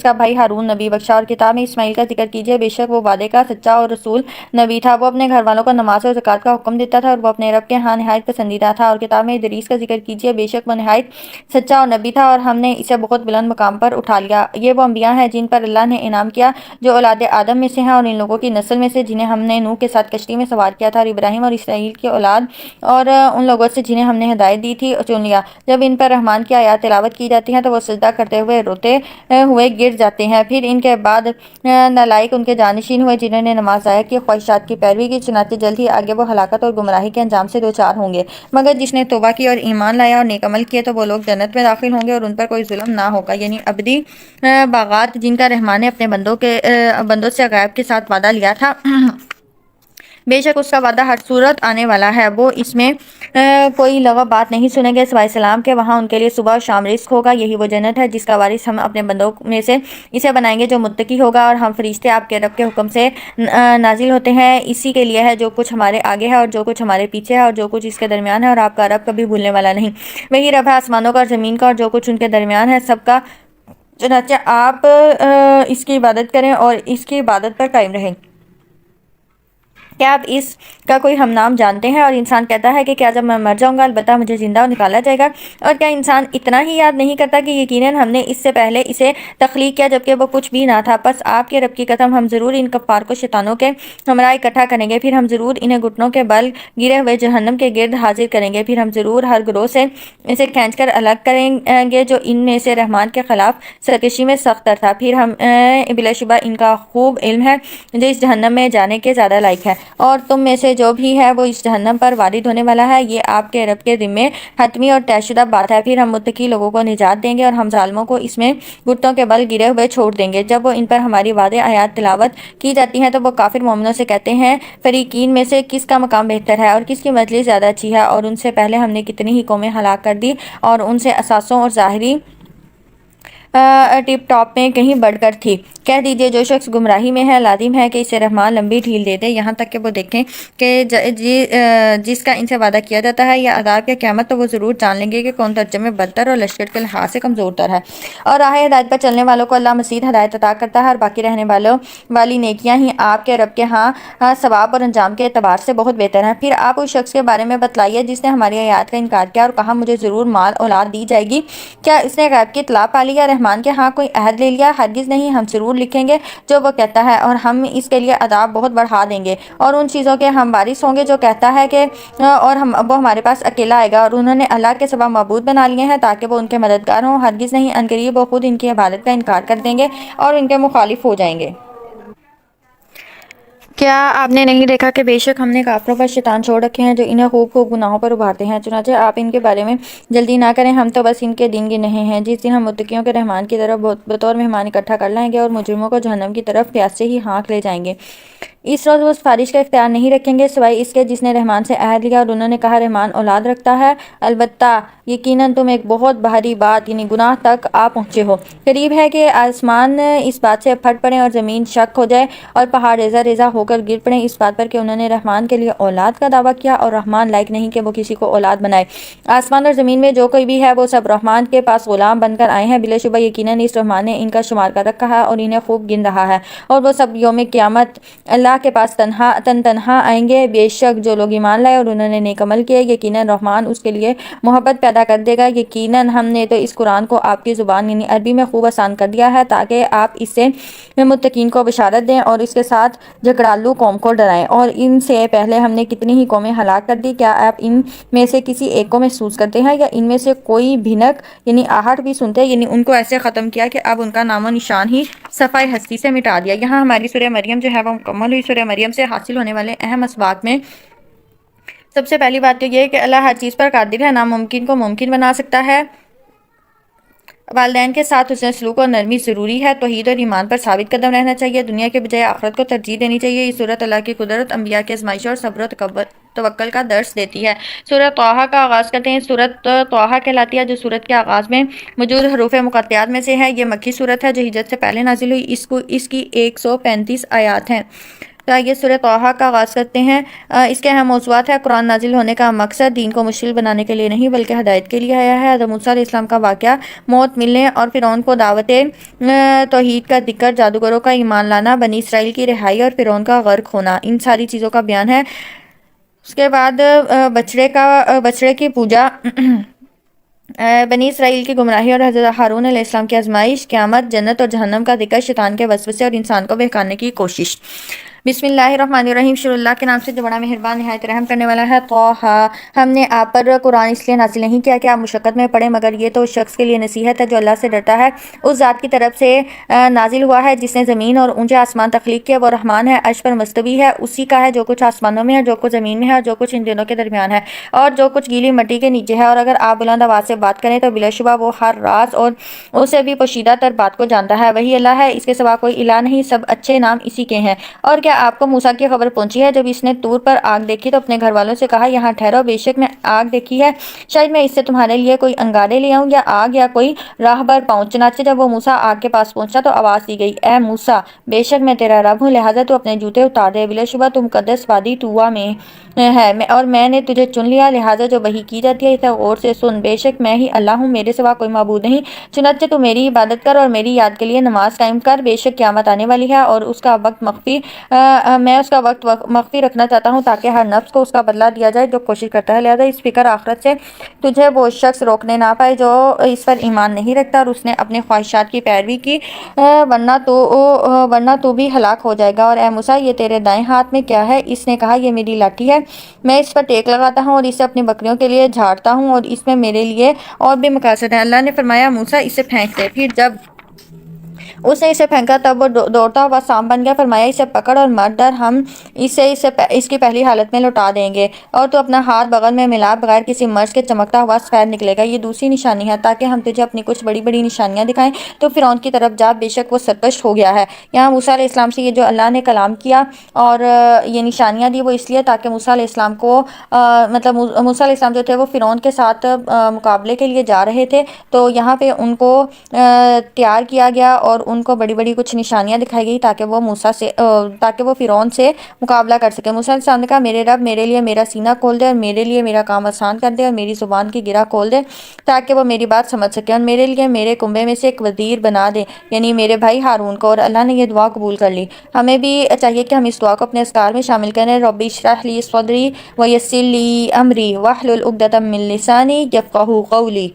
کا بھائی ہارون نبی بخشا۔ اور کتاب میں اسماعیل کا ذکر کیجئے، بے شک وہ وعدے کا سچا اور رسول نبی تھا، وہ اپنے گھر والوں کو نماز اور زکوٰۃ کا حکم دیتا تھا اور وہ اپنے رب کے ہاں نہایت پسندیدہ تھا۔ اور کتاب میں ادریس کا ذکر کیجئے، بے شک وہ نہایت سچا اور نبی تھا اور ہم نے اسے بہت بلند مقام پر اٹھا لیا۔ یہ وہ انبیاء ہیں جن پر اللہ نے انعام کیا، جو اولاد آدم میں سے ہیں اور ان لوگوں کی نسل میں سے جنہیں ہم نے نوح کے ساتھ کشتی میں سوار کیا تھا، اور ابراہیم اور اسرائیل کی اولاد اور ان لوگوں سے جنہیں ہم نے ہدایت دی تھی چن لیا۔ جب ان پر رحمان کی آیات تلاوت کی جاتی ہیں تو وہ سجدہ کرتے ہوئے روتے ہوئے گر جاتے ہیں۔ پھر ان کے بعد نالائق ان کے جانشین ہوئے جنہوں نے نماز ضائع کی، خواہشات کی پیروی کی، چنانچہ جلد ہی آگے وہ ہلاکت اور گمراہی کے انجام سے دوچار ہوں گے۔ مگر جس نے توبہ کی اور ایمان لایا اور نیک عمل کیے تو وہ لوگ جنت میں داخل ہوں گے اور ان پر کوئی ظلم نہ ہوگا، یعنی ابدی باغات جن کا رحمان نے اپنے بندوں سے غیب کے ساتھ وعدہ لیا تھا۔ بے شک اس کا وعدہ ہر صورت آنے والا ہے، وہ اس میں کوئی لغو بات نہیں سنیں گے سوائے سلام کے۔ وہاں ان کے لیے صبح اور شام رزق ہوگا، یہی وہ جنت ہے جس کا وارث ہم اپنے بندوں میں سے اسے بنائیں گے جو متقی ہوگا۔ اور ہم فرشتے آپ کے رب کے حکم سے نازل ہوتے ہیں، اسی کے لیے ہے جو کچھ ہمارے آگے ہے اور جو کچھ ہمارے پیچھے ہے اور جو کچھ اس کے درمیان ہے، اور آپ کا رب کبھی بھولنے والا نہیں۔ وہی رب ہے آسمانوں کا اور زمین کا اور جو کچھ ان کے درمیان ہے سب کا، چنانچہ آپ اس کی عبادت کریں اور اس کی عبادت پر قائم رہیں۔ کیا آپ اس کا کوئی ہم نام جانتے ہیں؟ اور انسان کہتا ہے کہ کیا جب میں مر جاؤں گا البتہ مجھے زندہ اور نکالا جائے گا؟ اور کیا انسان اتنا ہی یاد نہیں کرتا کہ یقیناً ہم نے اس سے پہلے اسے تخلیق کیا جبکہ وہ کچھ بھی نہ تھا؟ پس آپ کے رب کی قسم ہم ضرور ان کفار کو شیطانوں کے ہمراہ اکٹھا کریں گے، پھر ہم ضرور انہیں گھٹنوں کے بل گرے ہوئے جہنم کے گرد حاضر کریں گے، پھر ہم ضرور ہر گروہ سے اسے کھینچ کر الگ کریں گے جو ان میں سے رحمان کے خلاف سرکشی میں سخت تر تھا۔ پھر ہم بلا شبہ ان کا خوب علم ہے جو اس جہنم میں جانے کے زیادہ لائق ہے، اور تم میں سے جو بھی ہے وہ اس جہنم پر وارد ہونے والا ہے، یہ آپ کے رب کے ذمے حتمی اور طے شدہ بات ہے۔ پھر ہم متقی لوگوں کو نجات دیں گے اور ہم ظالموں کو اس میں گھٹنوں کے بل گرے ہوئے چھوڑ دیں گے۔ جب وہ ان پر ہماری واضح آیات تلاوت کی جاتی ہیں تو وہ کافر مومنوں سے کہتے ہیں فریقین میں سے کس کا مقام بہتر ہے اور کس کی مجلس زیادہ اچھی ہے، اور ان سے پہلے ہم نے کتنی ہی قومیں ہلاک کر دی اور ان سے اثاثوں اور ظاہری ٹپ ٹاپ میں کہیں بڑھ کر تھی۔ کہہ دیجئے جو شخص گمراہی میں ہے لازم ہے کہ اسے رحمان لمبی ڈھیل دے دے، یہاں تک کہ وہ دیکھیں کہ جس کا ان سے وعدہ کیا جاتا ہے یا عذاب کی قیامت، تو وہ ضرور جان لیں گے کہ کون درجے میں بدتر اور لشکر کے لحاظ سے کمزور تر ہے۔ اور راہ ہدایت پر چلنے والوں کو اللہ مزید ہدایت عطا کرتا ہے، اور باقی رہنے والی نیکیاں ہی آپ کے رب کے ہاں ثواب اور انجام کے اعتبار سے بہت بہتر ہیں۔ پھر آپ اس شخص کے بارے میں بتلائیے جس نے ہماری آیات کا انکار کیا اور کہا مجھے ضرور مال اولاد دی جائے گی، کیا اس نے غیب کی اطلاع پا لی یا رحمان کے ہاں کوئی عہد لے لیا؟ ہرگز نہیں، ہم ضرور لکھیں گے جو وہ کہتا ہے اور ہم اس کے لیے عذاب بہت بڑھا دیں گے، اور ان چیزوں کے ہم وارث ہوں گے جو کہتا ہے کہ اور وہ ہمارے پاس اکیلا آئے گا، اور انہوں نے اللہ کے سوا معبود بنا لیے ہیں تاکہ وہ ان کے مددگار ہوں۔ ہرگز نہیں، عنقریب وہ خود ان کی عبادت کا انکار کر دیں گے اور ان کے مخالف ہو جائیں گے۔ کیا آپ نے نہیں دیکھا کہ بے شک ہم نے کافروں پر شیطان چھوڑ رکھے ہیں جو انہیں خوب خوب گناہوں پر ابھارتے ہیں، چنانچہ آپ ان کے بارے میں جلدی نہ کریں، ہم تو بس ان کے دن گن رہے ہیں۔ جس دن ہم متقیوں کے رحمان کی طرف بطور مہمان اکٹھا کر لائیں گے اور مجرموں کو جہنم کی طرف پیاس سے ہی ہانک لے جائیں گے، اس روز وہ سفارش کا اختیار نہیں رکھیں گے سوائے اس کے جس نے رحمان سے عہد لیا، اور انہوں نے کہا رحمان اولاد رکھتا ہے، البتہ یقیناً تم ایک بہت بھاری بات یعنی گناہ تک آ پہنچے ہو۔ قریب ہے کہ آسمان اس بات سے پھٹ پڑیں اور زمین شک ہو جائے اور پہاڑ ریزہ ریزہ ہو کر گر پڑیں اس بات پر کہ انہوں نے رحمان کے لیے اولاد کا دعویٰ کیا، اور رحمان لائق نہیں کہ وہ کسی کو اولاد بنائے۔ آسمان اور زمین میں جو کوئی بھی ہے وہ سب رحمان کے پاس غلام بن کر آئے ہیں، بلا شبہ یقیناً اس رحمان نے ان کا شمار کر رکھا ہے اور انہیں خوب گن رہا ہے، اور وہ سب یوم قیامت اللہ کے پاس تنہا آئیں گے۔ بے شک جو لوگ ایمان لائے اور انہوں نے نیک عمل کیے، یقیناً رحمان اس کے لیے محبت پیدا کر دے گا۔ یقیناً ہم نے تو اس قرآن کو آپ کی زبان یعنی عربی میں خوب آسان کر دیا ہے تاکہ آپ اس سے متقین کو بشارت دیں اور اس کے ساتھ جھگڑالوں چالو قوم کو ڈرائیں، اور ان سے پہلے ہم نے کتنی ہی قومیں ہلاک کر دی، کیا آپ ان میں سے کسی ایک کو محسوس کرتے ہیں یا ان میں سے کوئی بھنک یعنی آہٹ بھی سنتے ہیں؟ یعنی ان کو ایسے ختم کیا کہ اب ان کا نام و نشان ہی صفحہ ہستی سے مٹا دیا۔ یہاں ہماری سورہ مریم جو ہے وہ مکمل ہوئی۔ سورہ مریم سے حاصل ہونے والے اہم اسباق میں سب سے پہلی بات تو یہ ہے کہ اللہ ہر چیز پر قادر ہے، ناممکن کو ممکن بنا سکتا ہے۔ والدین کے ساتھ حسن سلوک اور نرمی ضروری ہے۔ توحید اور ایمان پر ثابت قدم رہنا چاہیے، دنیا کے بجائے آخرت کو ترجیح دینی چاہیے۔ یہ سورۃ اللہ کی قدرت، انبیاء کی آزمائش اور صبر و توکل کا درس دیتی ہے۔ سورۃ طٰہٰ کا آغاز کرتے ہیں۔ سورۃ طٰہٰ کہلاتی ہے جو سورت کے آغاز میں موجود حروف مقطعات میں سے ہے۔ یہ مکی سورت ہے جو ہجرت سے پہلے نازل ہوئی۔ اس کی 135 آیات ہیں۔ تو آئیے سورۃ طٰہٰ کا آغاز کرتے ہیں۔ اس کے اہم موضوعات ہیں۔ قرآن نازل ہونے کا مقصد دین کو مشکل بنانے کے لیے نہیں بلکہ ہدایت کے لیے آیا ہے۔ حضرت موسیٰ علیہ السلام کا واقعہ، موت ملنے اور فرعون کو دعوت توحید کا ذکر، جادوگروں کا ایمان لانا، بنی اسرائیل کی رہائی اور فرعون کا غرق ہونا، ان ساری چیزوں کا بیان ہے۔ اس کے بعد بچڑے کی پوجا، بنی اسرائیل کی گمراہی اور حضرت ہارون علیہ السلام کی آزمائش، قیامت، جنت اور جہنم کا ذکر، شیطان کے وسوسے اور انسان کو بہکانے کی کوشش۔ بسم اللہ الرحمن الرحیم، شروع اللہ کے نام سے جو بڑا مہربان نہایت رحم کرنے والا ہے۔ طٰہٰ، ہم نے آپ پر قرآن اس لیے نازل نہیں کیا کہ آپ مشقت میں پڑھیں، مگر یہ تو اس شخص کے لیے نصیحت ہے جو اللہ سے ڈرتا ہے۔ اس ذات کی طرف سے نازل ہوا ہے جس نے زمین اور اونچے آسمان تخلیق کیے، وہ رحمان ہے، عرش پر مستوی ہے، اسی کا ہے جو کچھ آسمانوں میں ہے، جو کچھ زمین میں ہے اور جو کچھ ان دونوں کے درمیان ہے، اور جو کچھ گیلی مٹی کے نیچے ہے۔ اور اگر آپ بلند آواز سے بات کریں تو بلا شبہ وہ ہر راز اور اسے بھی پوشیدہ تر بات کو جانتا ہے۔ وہی اللہ ہے، اس کے سوا کوئی الہ نہیں، سب اچھے نام اسی کے ہیں۔ اور کیا آپ کو موسیٰ کی خبر پہنچی ہے جب اس نے طور پر آگ دیکھی تو اپنے گھر والوں سے کہا یہاں ٹھہرو، بے شک میں آگ دیکھی ہے، شاید میں اس سے تمہارے لیے کوئی انگارے لے آؤں یا آگ یا کوئی راہبر پاؤں۔ چنانچہ جب وہ موسیٰ آگ کے پاس پہنچا تو آواز دی گئی، اے موسیٰ، بے شک میں تیرا رب ہوں، لہٰذا تو اپنے جوتے اتار دے، بلا شبہ تم مقدس وادی طویٰ میں ہے اور میں نے تجھے چن لیا، لہٰذا جو وحی کی جاتی ہے اسے غور سے سن، بے شک میں ہی اللہ ہوں، میرے سوا کوئی معبود نہیں، چنانچہ تو میری عبادت کر اور میری یاد کے لیے نماز قائم کر، بے شک قیامت آنے والی ہے اور اس کا وقت میں اس کا وقت مخفی رکھنا چاہتا ہوں تاکہ ہر نفس کو اس کا بدلہ دیا جائے جو کوشش کرتا ہے، لہٰذا اس فکر آخرت سے تجھے وہ شخص روکنے نہ پائے جو اس پر ایمان نہیں رکھتا اور اس نے اپنے خواہشات کی پیروی کی، ورنہ تو بھی ہلاک ہو جائے گا۔ اور اے موسیٰ، یہ تیرے دائیں ہاتھ میں کیا ہے؟ اس نے کہا، یہ میری لاٹھی ہے، میں اس پر ٹیک لگاتا ہوں اور اسے اپنی بکریوں کے لیے جھاڑتا ہوں اور اس میں میرے لیے اور بھی مقاصد ہیں۔ اللہ نے فرمایا، موسیٰ اسے پھینک دے۔ پھر جب اس نے اسے پھینکا تب وہ دوڑتا ہوا سانپ بن گیا۔ فرمایا، اسے پکڑ اور مت ڈر، ہم اسے اس کی پہلی حالت میں لوٹا دیں گے اور تو اپنا ہاتھ بغل میں ملا، بغیر کسی مرض کے چمکتا ہوا سفید نکلے گا۔ یہ دوسری نشانی ہے تاکہ ہم تجھے اپنی کچھ بڑی بڑی نشانیاں دکھائیں۔ تو فرعون کی طرف جا، بے شک وہ سرکش ہو گیا ہے۔ یہاں موسیٰ علیہ السلام سے یہ جو اللہ نے کلام کیا اور یہ نشانیاں دی وہ اس لیے تاکہ موسیٰ علیہ السلام کو موسیٰ علیہ السلام جو تھے وہ فرعون کے ساتھ مقابلے کے لیے جا رہے تھے، تو یہاں پہ ان کو تیار کیا گیا اور ان کو بڑی بڑی کچھ نشانیاں دکھائی گئی تاکہ وہ فرعون سے مقابلہ کر سکے۔ موسیٰ علیہ السلام نے کہا، میرے رب، میرے لیے میرا سینہ کھول دے اور میرے لیے میرا کام آسان کر دے اور میری زبان کی گرہ کھول دے تاکہ وہ میری بات سمجھ سکے، اور میرے لیے میرے کنبے میں سے ایک وزیر بنا دے، یعنی میرے بھائی ہارون کو۔ اور اللہ نے یہ دعا قبول کر لی۔ ہمیں بھی چاہیے کہ ہم اس دعا کو اپنے اذکار میں شامل کریں۔ رب اشرح لی صدری ویسر لی امری واحلل عقدۃ من لسانی یفقہوا قولی۔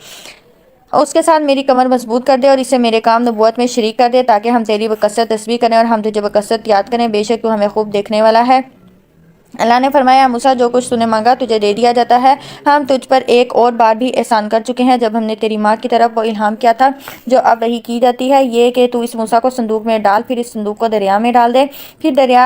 اس کے ساتھ میری کمر مضبوط کر دے اور اسے میرے کام نبوت میں شریک کر دے تاکہ ہم تیری بکثرت تسبیح کریں اور ہم تجھے بکثرت یاد کریں، بے شک تو ہمیں خوب دیکھنے والا ہے۔ اللہ نے فرمایا، موسیٰ، جو کچھ تو نے مانگا تجھے دے دیا جاتا ہے۔ ہم تجھ پر ایک اور بار بھی احسان کر چکے ہیں جب ہم نے تیری ماں کی طرف وہ الہام کیا تھا جو اب وحی کی جاتی ہے، یہ کہ تو اس موسیٰ کو صندوق میں ڈال، پھر اس صندوق کو دریا میں ڈال دے، پھر دریا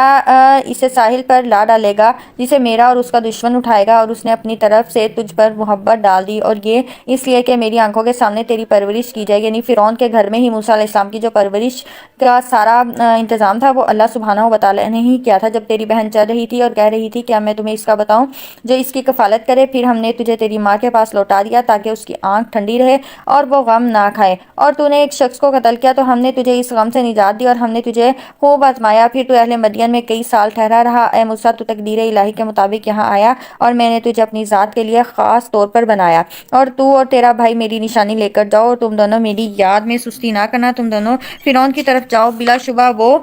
اسے ساحل پر لا ڈالے گا جسے میرا اور اس کا دشمن اٹھائے گا، اور اس نے اپنی طرف سے تجھ پر محبت ڈال دی، اور یہ اس لیے کہ میری آنکھوں کے سامنے تیری پرورش کی جائے۔ یعنی فرعون کے گھر میں ہی موسیٰ علیہ السلام کی جو پرورش کا سارا انتظام تھا وہ اللہ سبحانہ و تعالیٰ نے ہی کیا تھا۔ جب تیری بہن چل رہی تھی اور کہہ رہی تھی کیا میں تمہیں اس کا بتاؤں جو اس کی کفالت کرے، پھر ہم نے تجھے تیری ماں کے پاس لوٹا دیا تاکہ اس کی آنکھ ٹھنڈی رہے اور وہ غم نہ کھائے، اور تو نے ایک شخص کو قتل کیا تو ہم نے تجھے اس غم سے نجات دی اور ہم نے تجھے خوب آزمایا، پھر تو اہل مدین میں کئی سال ٹھہرا رہا۔ اے موسیٰ، تو تقدیر الہی کے مطابق یہاں آیا اور میں نے تجھے اپنی ذات کے لیے خاص طور پر بنایا، اور تو اور تیرا بھائی میری نشانی لے کر جاؤ اور تم دونوں میری یاد میں سستی نہ کرنا، تم دونوں فرعون کی طرف جاؤ، بلا شبہ وہ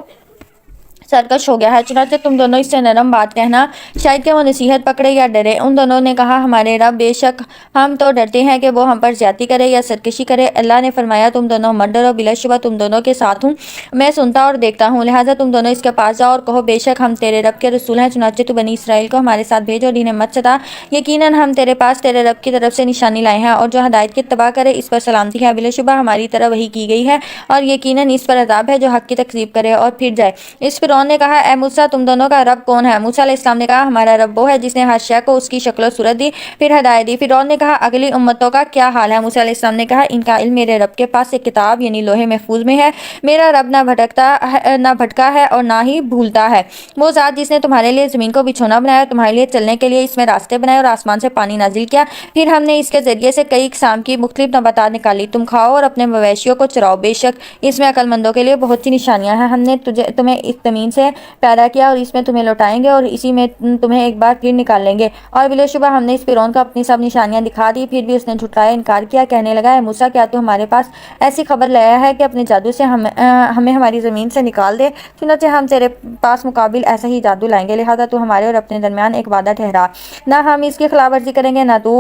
سرکش ہو گیا ہے، چنانچہ تم دونوں اس سے نرم بات کہنا، شاید کہ وہ نصیحت پکڑے یا ڈرے۔ ان دونوں نے کہا ہمارے رب، بے شک ہم تو ڈرتے ہیں کہ وہ ہم پر زیادتی کرے یا سرکشی کرے۔ اللہ نے فرمایا تم دونوں مت ڈرو، بلا شبہ تم دونوں کے ساتھ ہوں، میں سنتا اور دیکھتا ہوں، لہٰذا تم دونوں اس کے پاس جاؤ اور کہو بے شک ہم تیرے رب کے رسول ہیں، چنانچہ تو بنی اسرائیل کو ہمارے ساتھ بھیج اور انہیں مت ستا، یقیناً ہم تیرے پاس تیرے رب کی طرف سے نشانی لائے ہیں، اور جو ہدایت کی اتباع کرے اس پر سلامتی ہے، بلا شبہ ہماری طرف وحی کی گئی ہے، اور یقیناً اس پر عذاب ہے جو حق کی تکذیب کرے اور پھر جائے۔ اس فرعون نے کہا اے موسیٰ تم دونوں کا رب کون ہے؟ موسیٰ علیہ السلام نے کہا ہمارا رب وہ ہے جس نے ہر شے کو اس کی شکل و صورت دی، پھر ہدایت دی۔ فرعون نے کہا اگلی امتوں کا کیا حال ہے؟ موسیٰ علیہ السلام نے کہا ان کا علم میرے رب کے پاس ایک کتاب یعنی لوح محفوظ میں ہے، میرا رب نہ بھٹکا ہے اور نہ ہی بھولتا ہے۔ وہ ذات جس نے تمہارے لیے زمین کو بچھونا بنایا اور تمہارے لیے چلنے کے لیے اس میں راستے بنائے اور آسمان سے پانی نازل کیا، پھر ہم نے اس کے ذریعے سے کئی اقسام کی مختلف نباتات نکالی، تم کھاؤ اور اپنے مویشیوں کو چراؤ، بے شک اس میں عقل مندوں کے لیے بہت سی نشانیاں ہیں۔ ہم نے تمہیں اس زمین سے پیدا کیا اور اس میں تمہیں لوٹائیں گے اور اسی میں تمہیں ایک بار پھر نکال لیں گے، اور بلا شبہ ہم نے اس فرعون کو اپنی سب نشانیاں دکھا دی، پھر بھی اس نے جھٹلایا، انکار کیا، کہنے لگا اے موسیٰ کیا تو ہمارے پاس ایسی خبر لایا ہے کہ اپنے جادو سے ہمیں ہماری زمین سے نکال دے؟ چنانچہ ہم تیرے پاس مقابل ایسا ہی جادو لائیں گے، لہٰذا تو ہمارے اور اپنے درمیان ایک وعدہ ٹھہرا، نہ ہم اس کی خلاف ورزی کریں گے، نہ تو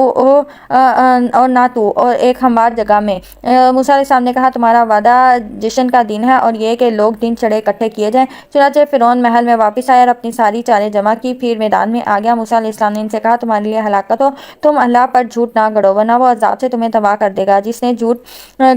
اور ایک ہموار جگہ میں۔ موسیٰ علیہ السلام نے کہا تمہارا وعدہ جشن کا دن ہے اور یہ کہ لوگ دن چڑھے اکٹھے کیے جائیں۔ چنانچہ فرعون محل میں واپس آیا اور اپنی ساری چالیں جمع کی، پھر میدان میں آ گیا۔ موسیٰ علیہ السلام نے ان سے کہا تمہارے لیے ہلاکت ہو، تم اللہ پر جھوٹ نہ گڑھو ورنہ وہ عذاب سے تمہیں تباہ کر دے گا، جس نے جھوٹ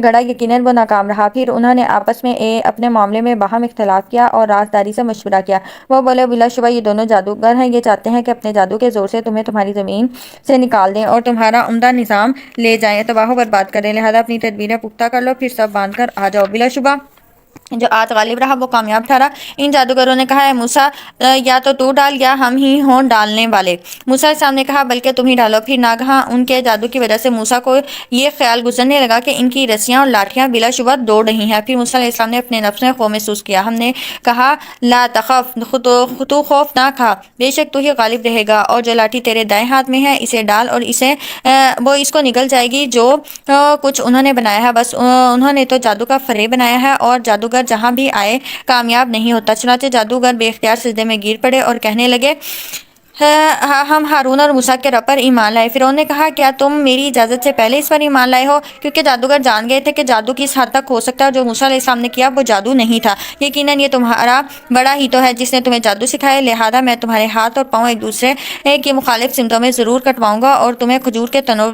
گڑھا یقیناً وہ ناکام رہا۔ پھر انہوں نے آپس میں اپنے معاملے میں باہم اختلاف کیا اور رازداری سے مشورہ کیا۔ وہ بولے بلا شبہ یہ دونوں جادوگر ہیں، یہ چاہتے ہیں کہ اپنے جادو کے زور سے تمہیں تمہاری زمین سے نکال دیں اور تمہارا عمدہ نظام لے جائیں، تباہ و برباد کریں، لہذا اپنی تدبیریں پختہ کر لو، پھر سب باندھ کر آ جاؤ۔ بلا شبہ جو آج غالب رہا وہ کامیاب ٹھہرا۔ ان جادوگروں نے کہا اے موسیٰ یا تو ڈال یا ہم ہی ہوں ڈالنے والے۔ موسیٰ علیہ السلام نے کہا بلکہ تم ہی ڈالو۔ پھر ناگہاں ان کے جادو کی وجہ سے موسیٰ کو یہ خیال گزرنے لگا کہ ان کی رسیاں اور لاٹھیاں بلا شبہ دوڑ رہی ہیں۔ پھر موسیٰ علیہ السلام نے اپنے نفس میں خوف محسوس کیا، ہم نے کہا لا تخف، تو خوف نہ کھا، بے شک تو ہی غالب رہے گا، اور جو لاٹھی تیرے دائیں ہاتھ میں ہے اسے ڈال اور وہ اس کو نگل جائے گی جو کچھ انہوں نے بنایا ہے، بس انہوں نے تو جادو کا فریب بنایا ہے اور جادوگر جہاں بھی آئے کامیاب نہیں ہوتا۔ چنانچہ جادوگر بے اختیار سجدے میں گر پڑے اور کہنے لگے ہم ہارون اور موسیٰ کے رب پر ایمان لائے۔ فرعون نے کہا کیا تم میری اجازت سے پہلے اس پر ایمان لائے ہو؟ کیونکہ جادوگر جان گئے تھے کہ جادو کس حد تک ہو سکتا ہے، جو موسیٰ علیہ السلام نے کیا وہ جادو نہیں تھا، یقیناً یہ تمہارا بڑا ہی تو ہے جس نے تمہیں جادو سکھایا، لہٰذا میں تمہارے ہاتھ اور پاؤں ایک دوسرے کی مخالف سمتوں میں ضرور کٹواؤں گا اور تمہیں کھجور کے تنوں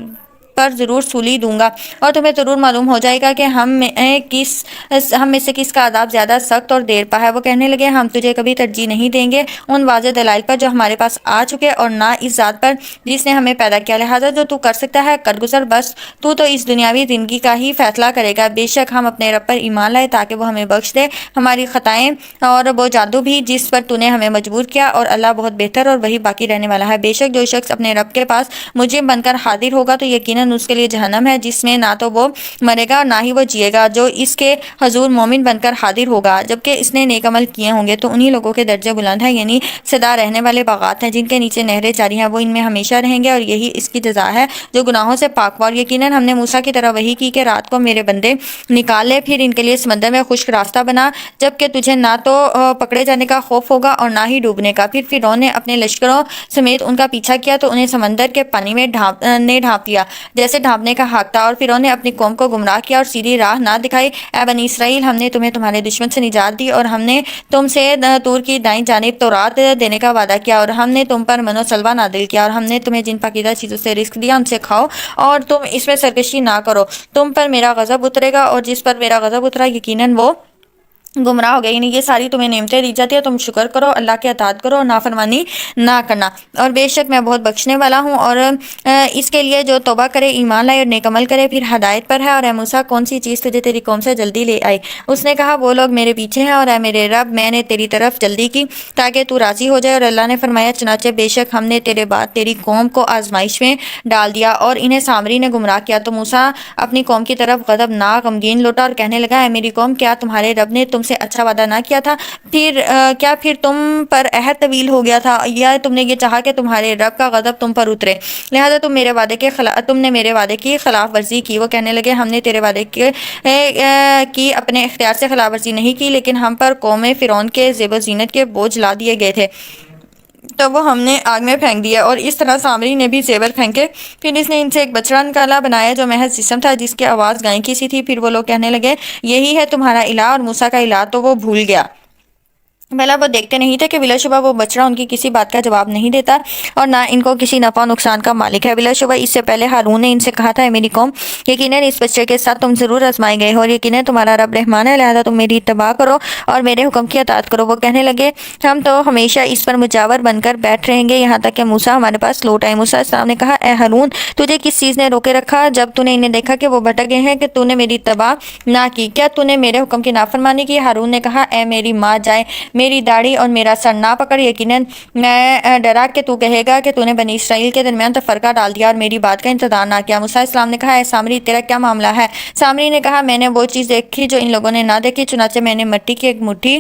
پر ضرور سولی دوں گا، اور تمہیں ضرور معلوم ہو جائے گا کہ ہم میں سے کس کا عذاب زیادہ سخت اور دیر پا ہے۔ وہ کہنے لگے ہم تجھے کبھی ترجیح نہیں دیں گے ان واضح دلائل پر جو ہمارے پاس آ چکے، اور نہ اس ذات پر جس نے ہمیں پیدا کیا، لہٰذا جو تو کر سکتا ہے کر گزر، بس تو اس دنیاوی زندگی کا ہی فیصلہ کرے گا۔ بے شک ہم اپنے رب پر ایمان لائے تاکہ وہ ہمیں بخش دے ہماری خطائیں اور وہ جادو بھی جس پر تو نے ہمیں مجبور کیا، اور اللہ بہت بہتر اور وہی باقی رہنے والا ہے۔ بے شک جو شخص اپنے رب کے پاس مجرم بن کر حاضر ہوگا تو یقیناً اس کے لیے جہنم ہے، جس میں نہ تو وہ مرے گا اور نہ ہی وہ جیے گا۔ جو اس کے حضور مومن بن کر حاضر ہوگا جبکہ اس نے نیک عمل کیے ہوں گے تو انہی لوگوں کے درجے بلند ہیں، یعنی سدا رہنے والے باغات ہیں جن کے نیچے نہریں جاری ہیں، وہ ان میں ہمیشہ رہیں گے، اور یہی اس کی جزا ہے جو گناہوں سے پاک ہوا۔ اور یقیناً ہم نے موسیٰ کی طرح وحی کی کہ رات کو میرے بندے نکال لے، پھر ان کے لیے سمندر میں خشک راستہ بنا، جبکہ تجھے نہ تو پکڑے جانے کا خوف ہوگا اور نہ ہی ڈوبنے کا۔ پھر فرعون نے اپنے لشکروں سمیت ان کا پیچھا کیا تو انہیں سمندر کے پانی میں ڈھانپ لیا جیسے ڈھانپنے کا حق تھا، اور فرعون نے اپنی قوم کو گمراہ کیا اور سیدھی راہ نہ دکھائی۔ اے بنی اسرائیل ہم نے تمہیں تمہارے دشمن سے نجات دی، اور ہم نے تم سے طور کی دائیں جانب تورات دینے کا وعدہ کیا، اور ہم نے تم پر من و سلوہ نازل کیا، اور ہم نے تمہیں جن پاکیزہ چیزوں سے رزق دیا ان سے کھاؤ اور تم اس میں سرکشی نہ کرو، تم پر میرا غضب اترے گا، اور جس پر میرا غضب اترا یقیناً وہ گمراہ ہو گئے، یعنی یہ ساری تمہیں نعمتیں دی جاتی ہے، تم شکر کرو، اللہ کے اطاعت کرو اور نافرمانی نہ کرنا، اور بے شک میں بہت بخشنے والا ہوں۔ اور اس کے لیے جو توبہ کرے، ایمان لائے اور نیک عمل کرے پھر ہدایت پر ہے۔ اور اے موسیٰ کون سی چیز تجھے تیری قوم سے جلدی لے آئی؟ اس نے کہا وہ لوگ میرے پیچھے ہیں، اور اے میرے رب میں نے تیری طرف جلدی کی تاکہ تو راضی ہو جائے۔ اور اللہ نے فرمایا چنانچہ بے شک ہم نے تیرے بعد تیری قوم کو آزمائش میں ڈال دیا اور انہیں سامری نے گمراہ کیا، تو موسیٰ اپنی قوم کی طرف غضبناک غمگین لوٹا اور کہنے لگا اے میری قوم کیا تمہارے رب نے تم تم سے اچھا وعدہ نہ کیا تھا؟ کیا پھر تم پر عہد طویل ہو گیا تھا یا تم نے یہ چاہا کہ تمہارے رب کا غضب تم پر اترے؟ لہذا تم نے میرے وعدے کی خلاف ورزی کی۔ وہ کہنے لگے ہم نے تیرے وعدے کی اپنے اختیار سے خلاف ورزی نہیں کی، لیکن ہم پر قوم فرعون کے زیب و زینت کے بوجھ لا دیے گئے تھے تو وہ ہم نے آگ میں پھینک دیا۔ اور اس طرح سامری نے بھی زیور پھینکے۔ پھر اس نے ان سے ایک بچڑا نکالا بنایا جو محض جسم تھا، جس کی آواز گائے کی سی تھی۔ پھر وہ لوگ کہنے لگے یہی ہے تمہارا الہ اور موسیٰ کا الہ، تو وہ بھول گیا۔ بھلا وہ دیکھتے نہیں تھے کہ بلا شبہ وہ بچڑا ان کی کسی بات کا جواب نہیں دیتا اور نہ ان کو کسی نفع و نقصان کا مالک ہے۔ بلا شبہ اس سے پہلے ہارون نے ان سے کہا تھا اے میری قوم، یقیناً اس بچے کے ساتھ تم ضرور آزمائے گئے ہو اور یقیناً تمہارا رب رحمان ہے، لہذا تم میری اتباع کرو اور میرے حکم کی اطاعت کرو۔ وہ کہنے لگے ہم تو ہمیشہ اس پر مجاور بن کر بیٹھ رہیں گے یہاں تک کہ موسیٰ ہمارے پاس لوٹ آئے۔ موسیٰ السلام نے کہا اے ہارون، تجھے کس چیز نے روکے رکھا جب تو نے انہیں دیکھا کہ وہ بھٹک گئے ہیں کہ تو نے میری اتباع نہ کی؟ کیا تو نے میرے حکم کی نافرمانی کی؟ ہارون نے کہا اے میری ماں جائے، میری داڑھی اور میرا سر نہ پکڑ، یقیناً میں ڈرا کہ تو کہے گا کہ تو نے بنی اسرائیل کے درمیان تفرقہ ڈال دیا اور میری بات کا انتظار نہ کیا۔ موسیٰ السلام نے کہا اے سامری، تیرا کیا معاملہ ہے؟ سامری نے کہا میں نے وہ چیز دیکھی جو ان لوگوں نے نہ دیکھی، چنانچہ میں نے مٹی کی ایک مٹھی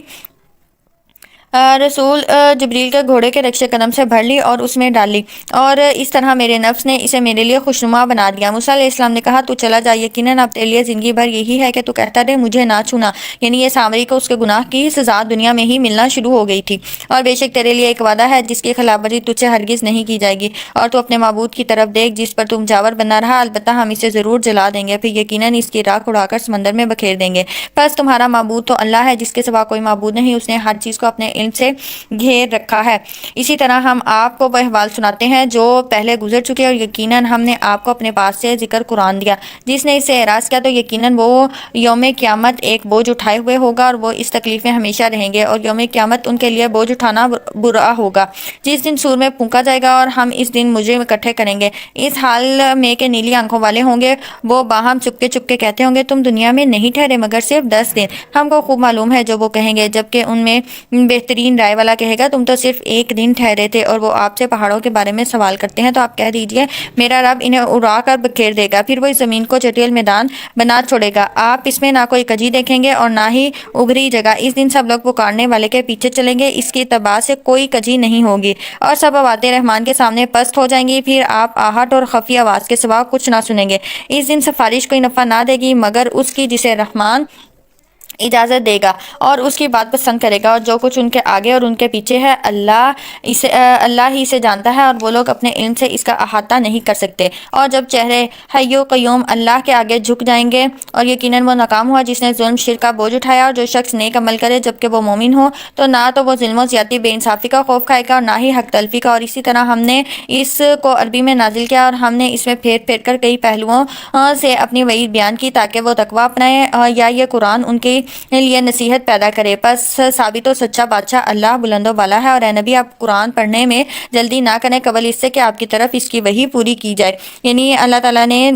رسول جبریل کے گھوڑے کے رکشے قدم سے بھر لی اور اس میں ڈال لی، اور اس طرح میرے نفس نے اسے میرے لیے خوشنما بنا دیا۔ موسیٰ علیہ السلام نے کہا تو چلا جا، یقیناً اب تیرے لیے زندگی بھر یہی ہے کہ تو کہتا رہے مجھے نہ چھونا، یعنی یہ سامری کو اس کے گناہ کی سزا دنیا میں ہی ملنا شروع ہو گئی تھی۔ اور بے شک تیرے لیے ایک وعدہ ہے جس کی خلاف ورزی تجھ سے ہرگز نہیں کی جائے گی، اور تو اپنے معبود کی طرف دیکھ جس پر تم جاور بنا رہا، البتہ ہم اسے ضرور جلا دیں گے، پھر یقیناً اس کی راکھ اڑا کر سمندر میں بکھیر دیں گے۔ بس تمہارا معبود تو اللہ ہے جس کے سوا کوئی معبود نہیں، اس نے ہر چیز کو اپنے علم سے گھیر رکھا ہے۔ اسی طرح ہم آپ کو وہ احوال سناتے ہیں جو پہلے گزر چکے، اور یقیناً ہم نے آپ کو اپنے پاس سے ذکر قرآن دیا۔ جس نے اس سے اعراض کیا تو یقیناً وہ یوم قیامت ایک بوجھ اٹھائے ہوئے ہوگا اور وہ اس تکلیف میں ہمیشہ رہیں گے، اور یوم قیامت ان کے لیے بوجھ اٹھانا برا ہوگا۔ جس دن سور میں پھونکا جائے گا اور ہم اس دن مجرم اکٹھے کریں گے، اس حال میں کہ نیلی آنکھوں والے ہوں گے، وہ باہم چپکے چپکے کہتے ہوں گے تم دنیا میں نہیں ٹھہرے مگر صرف 10 دن۔ ہم کو خوب معلوم ہے جو وہ کہیں گے، جبکہ ان میں بہترین رائے والا کہے گا تم تو صرف ایک دن ٹھہرے تھے، اور وہ آپ سے پہاڑوں کے بارے میں سوال کرتے ہیں تو آپ کہہ دیجئے میرا رب انہیں اڑا کر بکھیر دے گا، پھر وہ اس زمین کو چٹیل میدان بنا چھوڑے گا، آپ اس میں نہ کوئی کجی دیکھیں گے اور نہ ہی ابھری جگہ۔ اس دن سب لوگ پکارنے والے کے پیچھے چلیں گے، اس کی اتباع سے کوئی کجی نہیں ہوگی، اور سب آوازیں رحمان کے سامنے پست ہو جائیں گی، پھر آپ آہٹ اور خفی آواز کے سوا کچھ نہ سنیں گے۔ اس دن سفارش کوئی نفع نہ دے گی مگر اس کی جسے رحمان اجازت دے گا اور اس کی بات پسند کرے گا، اور جو کچھ ان کے آگے اور ان کے پیچھے ہے اللہ ہی سے جانتا ہے، اور وہ لوگ اپنے علم سے اس کا احاطہ نہیں کر سکتے۔ اور جب چہرے حی و قیوم اللہ کے آگے جھک جائیں گے، اور یقیناً وہ ناکام ہوا جس نے ظلم شرک کا بوجھ اٹھایا، اور جو شخص نیک عمل کرے جبکہ وہ مومن ہو تو نہ تو وہ ظلم و زیادتی بے انصافی کا خوف کھائے گا اور نہ ہی حق تلفی کا۔ اور اسی طرح ہم نے اس کو عربی میں نازل کیا اور ہم نے اس میں پھیر پھیر کر کئی پہلوؤں سے اپنی وعید بیان کی تاکہ وہ تقویٰ اپنائیں یا یہ قرآن ان کے لیے نصیحت پیدا کرے۔ پس ثابت و سچا بادشاہ اللہ بلند و بالا ہے، اور اے نبی آپ قرآن پڑھنے میں جلدی نہ کریں قبل اس سے کہ آپ کی طرف اس کی وحی پوری کی جائے۔ یعنی اللہ تعالیٰ نے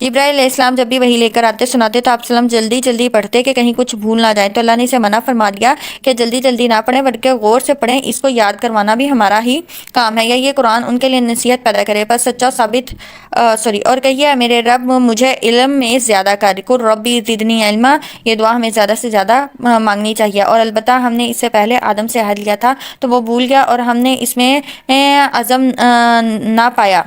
جبرائیل علیہ السلام جب بھی وحی لے کر آتے سناتے تو آپ سلام جلدی جلدی پڑھتے کہ کہیں کچھ بھول نہ جائیں، تو اللہ نے اسے منع فرما دیا کہ جلدی جلدی نہ پڑھیں بلکہ غور سے پڑھیں، اس کو یاد کروانا بھی ہمارا ہی کام ہے، یا یہ قرآن ان کے لیے نصیحت پیدا کرے۔ بس سچا ثابت اور کہیے میرے رب مجھے علم میں زیادہ کر، قل ربی زدنی علما، یہ دعا ہمیں زیادہ سے زیادہ مانگنی چاہیے۔ اور البتہ ہم نے اس سے پہلے آدم سے عہد لیا تھا تو وہ بھول گیا اور ہم نے اس میں عزم نہ پایا۔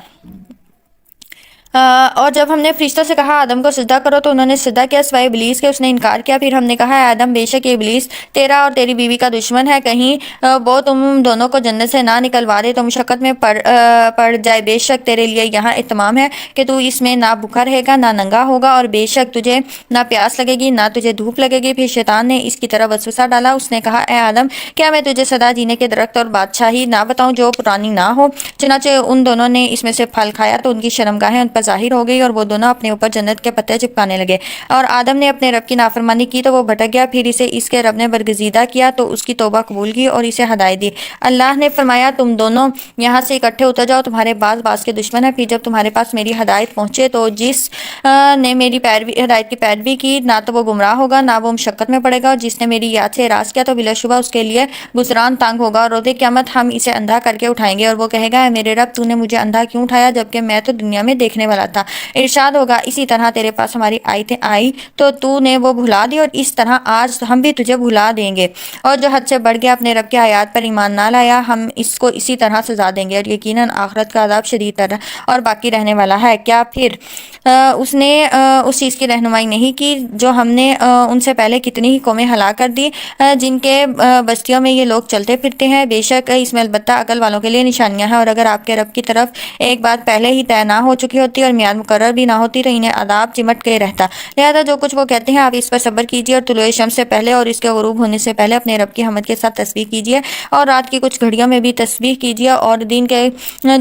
اور جب ہم نے فرشتوں سے کہا آدم کو سجدہ کرو تو انہوں نے سجدہ کیا سوائے ابلیس کے، اس نے انکار کیا۔ پھر ہم نے کہا اے آدم بے شک یہ ابلیس تیرا اور تیری بیوی کا دشمن ہے، کہیں وہ تم دونوں کو جنت سے نہ نکلوا دے تو مشقت میں پڑ جائے۔ بے شک تیرے لیے یہاں اہتمام ہے کہ تو اس میں نہ بھوکا رہے گا نہ ننگا ہوگا، اور بے شک تجھے نہ پیاس لگے گی نہ تجھے دھوپ لگے گی۔ پھر شیطان نے اس کی طرف وسوسہ ڈالا، اس نے کہا اے آدم کیا میں تجھے سدا جینے کے درخت اور بادشاہی نہ بتاؤں جو پرانی نہ ہو؟ چنانچہ ان دونوں نے اس میں سے پھل کھایا تو ان کی شرمگاہیں ان پر ظاہر ہو گئی اور وہ دونوں اپنے اوپر جنت کے پتے چپکانے لگے، اور آدم نے اپنے رب کی نافرمانی کی تو وہ بھٹک گیا، پھر اسے اس کے رب نے برگزیدہ کیا تو اس کی توبہ قبول کی اور اسے ہدایت دی۔ اللہ نے فرمایا تم دونوں یہاں سے اکٹھے اتر جاؤ، تمہارے بعض کے دشمن ہیں، پھر جب تمہارے پاس میری ہدایت پہنچے تو جس نے میری ہدایت کی پیروی کی نہ تو وہ گمراہ ہوگا نہ وہ مشقت میں پڑے گا، اور جس نے میری یاد سے اعراض کیا تو بلا شبہ اس کے لیے گزران تنگ ہوگا، اور روز قیامت ہم اسے اندھا کر کے اٹھائیں گے اور وہ کہے گا اے میرے رب تو نے مجھے اندھا کیوں اٹھایا جبکہ میں تو دنیا میں دیکھنے والا والا تھا۔ ارشاد ہوگا اسی طرح تیرے پاس ہماری آیتیں آئی تو تو نے وہ بھلا دی، اور اس طرح آج ہم بھی تجھے بھلا دیں گے، اور جو حد سے بڑھ گیا اپنے رب کے آیات پر ایمان نہ لایا ہم اس کو اسی طرح سزا دیں گے، اور یقیناً آخرت کا عذاب شدید تر اور باقی رہنے والا ہے۔ کیا پھر اس نے اس چیز کی رہنمائی نہیں کی جو ہم نے ان سے پہلے کتنی ہی قومیں ہلاک کر دی جن کے بستیوں میں یہ لوگ چلتے پھرتے ہیں؟ بے شک اس میں البتہ عقل والوں کے لیے نشانیاں ہیں، اور اگر آپ کے رب کی طرف ایک بات پہلے ہی طے نہ ہو چکی ہوتی اور میعاد مقرر بھی نہ ہوتی تو انہیں عذاب چمٹ کے رہتا۔ لہذا جو کچھ وہ کہتے ہیں آپ اس پر صبر کیجیے، اور طلوع شمس سے پہلے اور اس کے غروب ہونے سے پہلے اپنے رب کی حمد کے ساتھ تسبیح کیجیے، اور رات کی کچھ گھڑیوں میں بھی تسبیح کیجیے، اور دن کے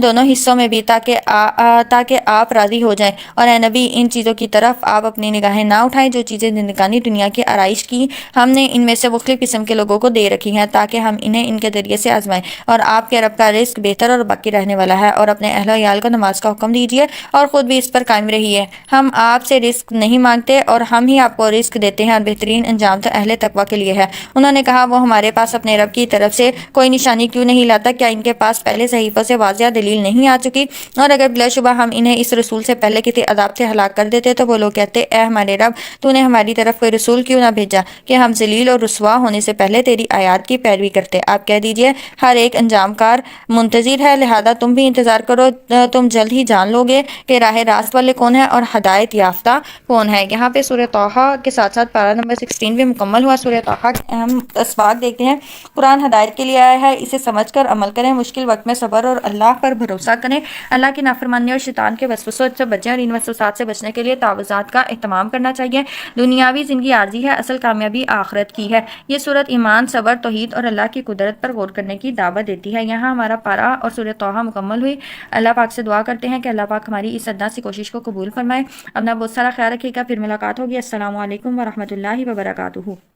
دونوں حصوں میں بھی، تاکہ آپ راضی ہو جائیں۔ اور اے نبی ان چیزوں کی طرف آپ اپنی نگاہیں نہ اٹھائیں جو چیزیں زندگانی دنیا کی آرائش کی ہم نے ان میں سے مختلف قسم کے لوگوں کو دے رکھی ہیں تاکہ ہم انہیں ان کے ذریعے سے آزمائیں، اور آپ کے رب کا رزق بہتر اور باقی رہنے والا ہے۔ اور اپنے اہل و عیال کو نماز کا حکم دیجیے اور خود بھی اس پر قائم رہیے۔ ہم آپ سے رزق نہیں مانگتے اور ہم ہی آپ کو رزق دیتے ہیں، اور بہترین انجام تو اہل تقویٰ کے لیے ہے۔ انہوں نے کہا وہ ہمارے پاس اپنے رب کی طرف سے کوئی نشانی کیوں نہیں لاتا؟ کیا ان کے پاس پہلے صحیفوں سے واضح دلیل نہیں آ چکی؟ اور اگر بلا شبہ ہم انہیں اس رسول سے پہلے کسی عذاب سے ہلاک کر دیتے تو وہ لوگ کہتے اے ہمارے رب تو نے ہماری طرف کوئی رسول کیوں نہ بھیجا کہ ہم ذلیل اور رسوا ہونے سے پہلے تیری آیات کی پیروی کرتے۔ آپ کہہ دیجئے ہر ایک انجام کار منتظر ہے، لہذا تم بھی انتظار کرو، تم جلد ہی جان لو گے کہ راہ راست والے کون ہیں اور ہدایت یافتہ کون ہے۔ یہاں پہ سورہ طٰہٰ کے ساتھ ساتھ پارہ نمبر 16 بھی مکمل ہوا۔ سورہ طٰہٰ کے اہم اسباق دیکھتے ہیں۔ قرآن ہدایت کے لیے آیا ہے، اسے سمجھ کر عمل کریں، مشکل وقت میں صبر اور اللہ پر بھروسہ کریں، اللہ کی نافرمانی اور شیطان کے وسوسوں سے بچیں، اور ان وسوسات سے بچنے کے لیے تعویذات کا اہتمام کرنا چاہیے۔ دنیاوی زندگی عارضی ہے، اصل کامیابی آخرت کی ہے۔ یہ سورت ایمان، صبر، توحید اور اللہ کی قدرت پر غور کرنے کی دعوت دیتی ہے۔ یہاں ہمارا پارہ اور سورہ طٰہٰ مکمل ہوئی۔ اللہ پاک سے دعا کرتے ہیں کہ اللہ پاک ہماری اس ادنیٰ سی کوشش کو قبول فرمائے۔ اپنا بہت سارا خیال رکھیے گا، پھر ملاقات ہوگی۔ السلام علیکم ورحمۃ اللہ وبرکاتہ۔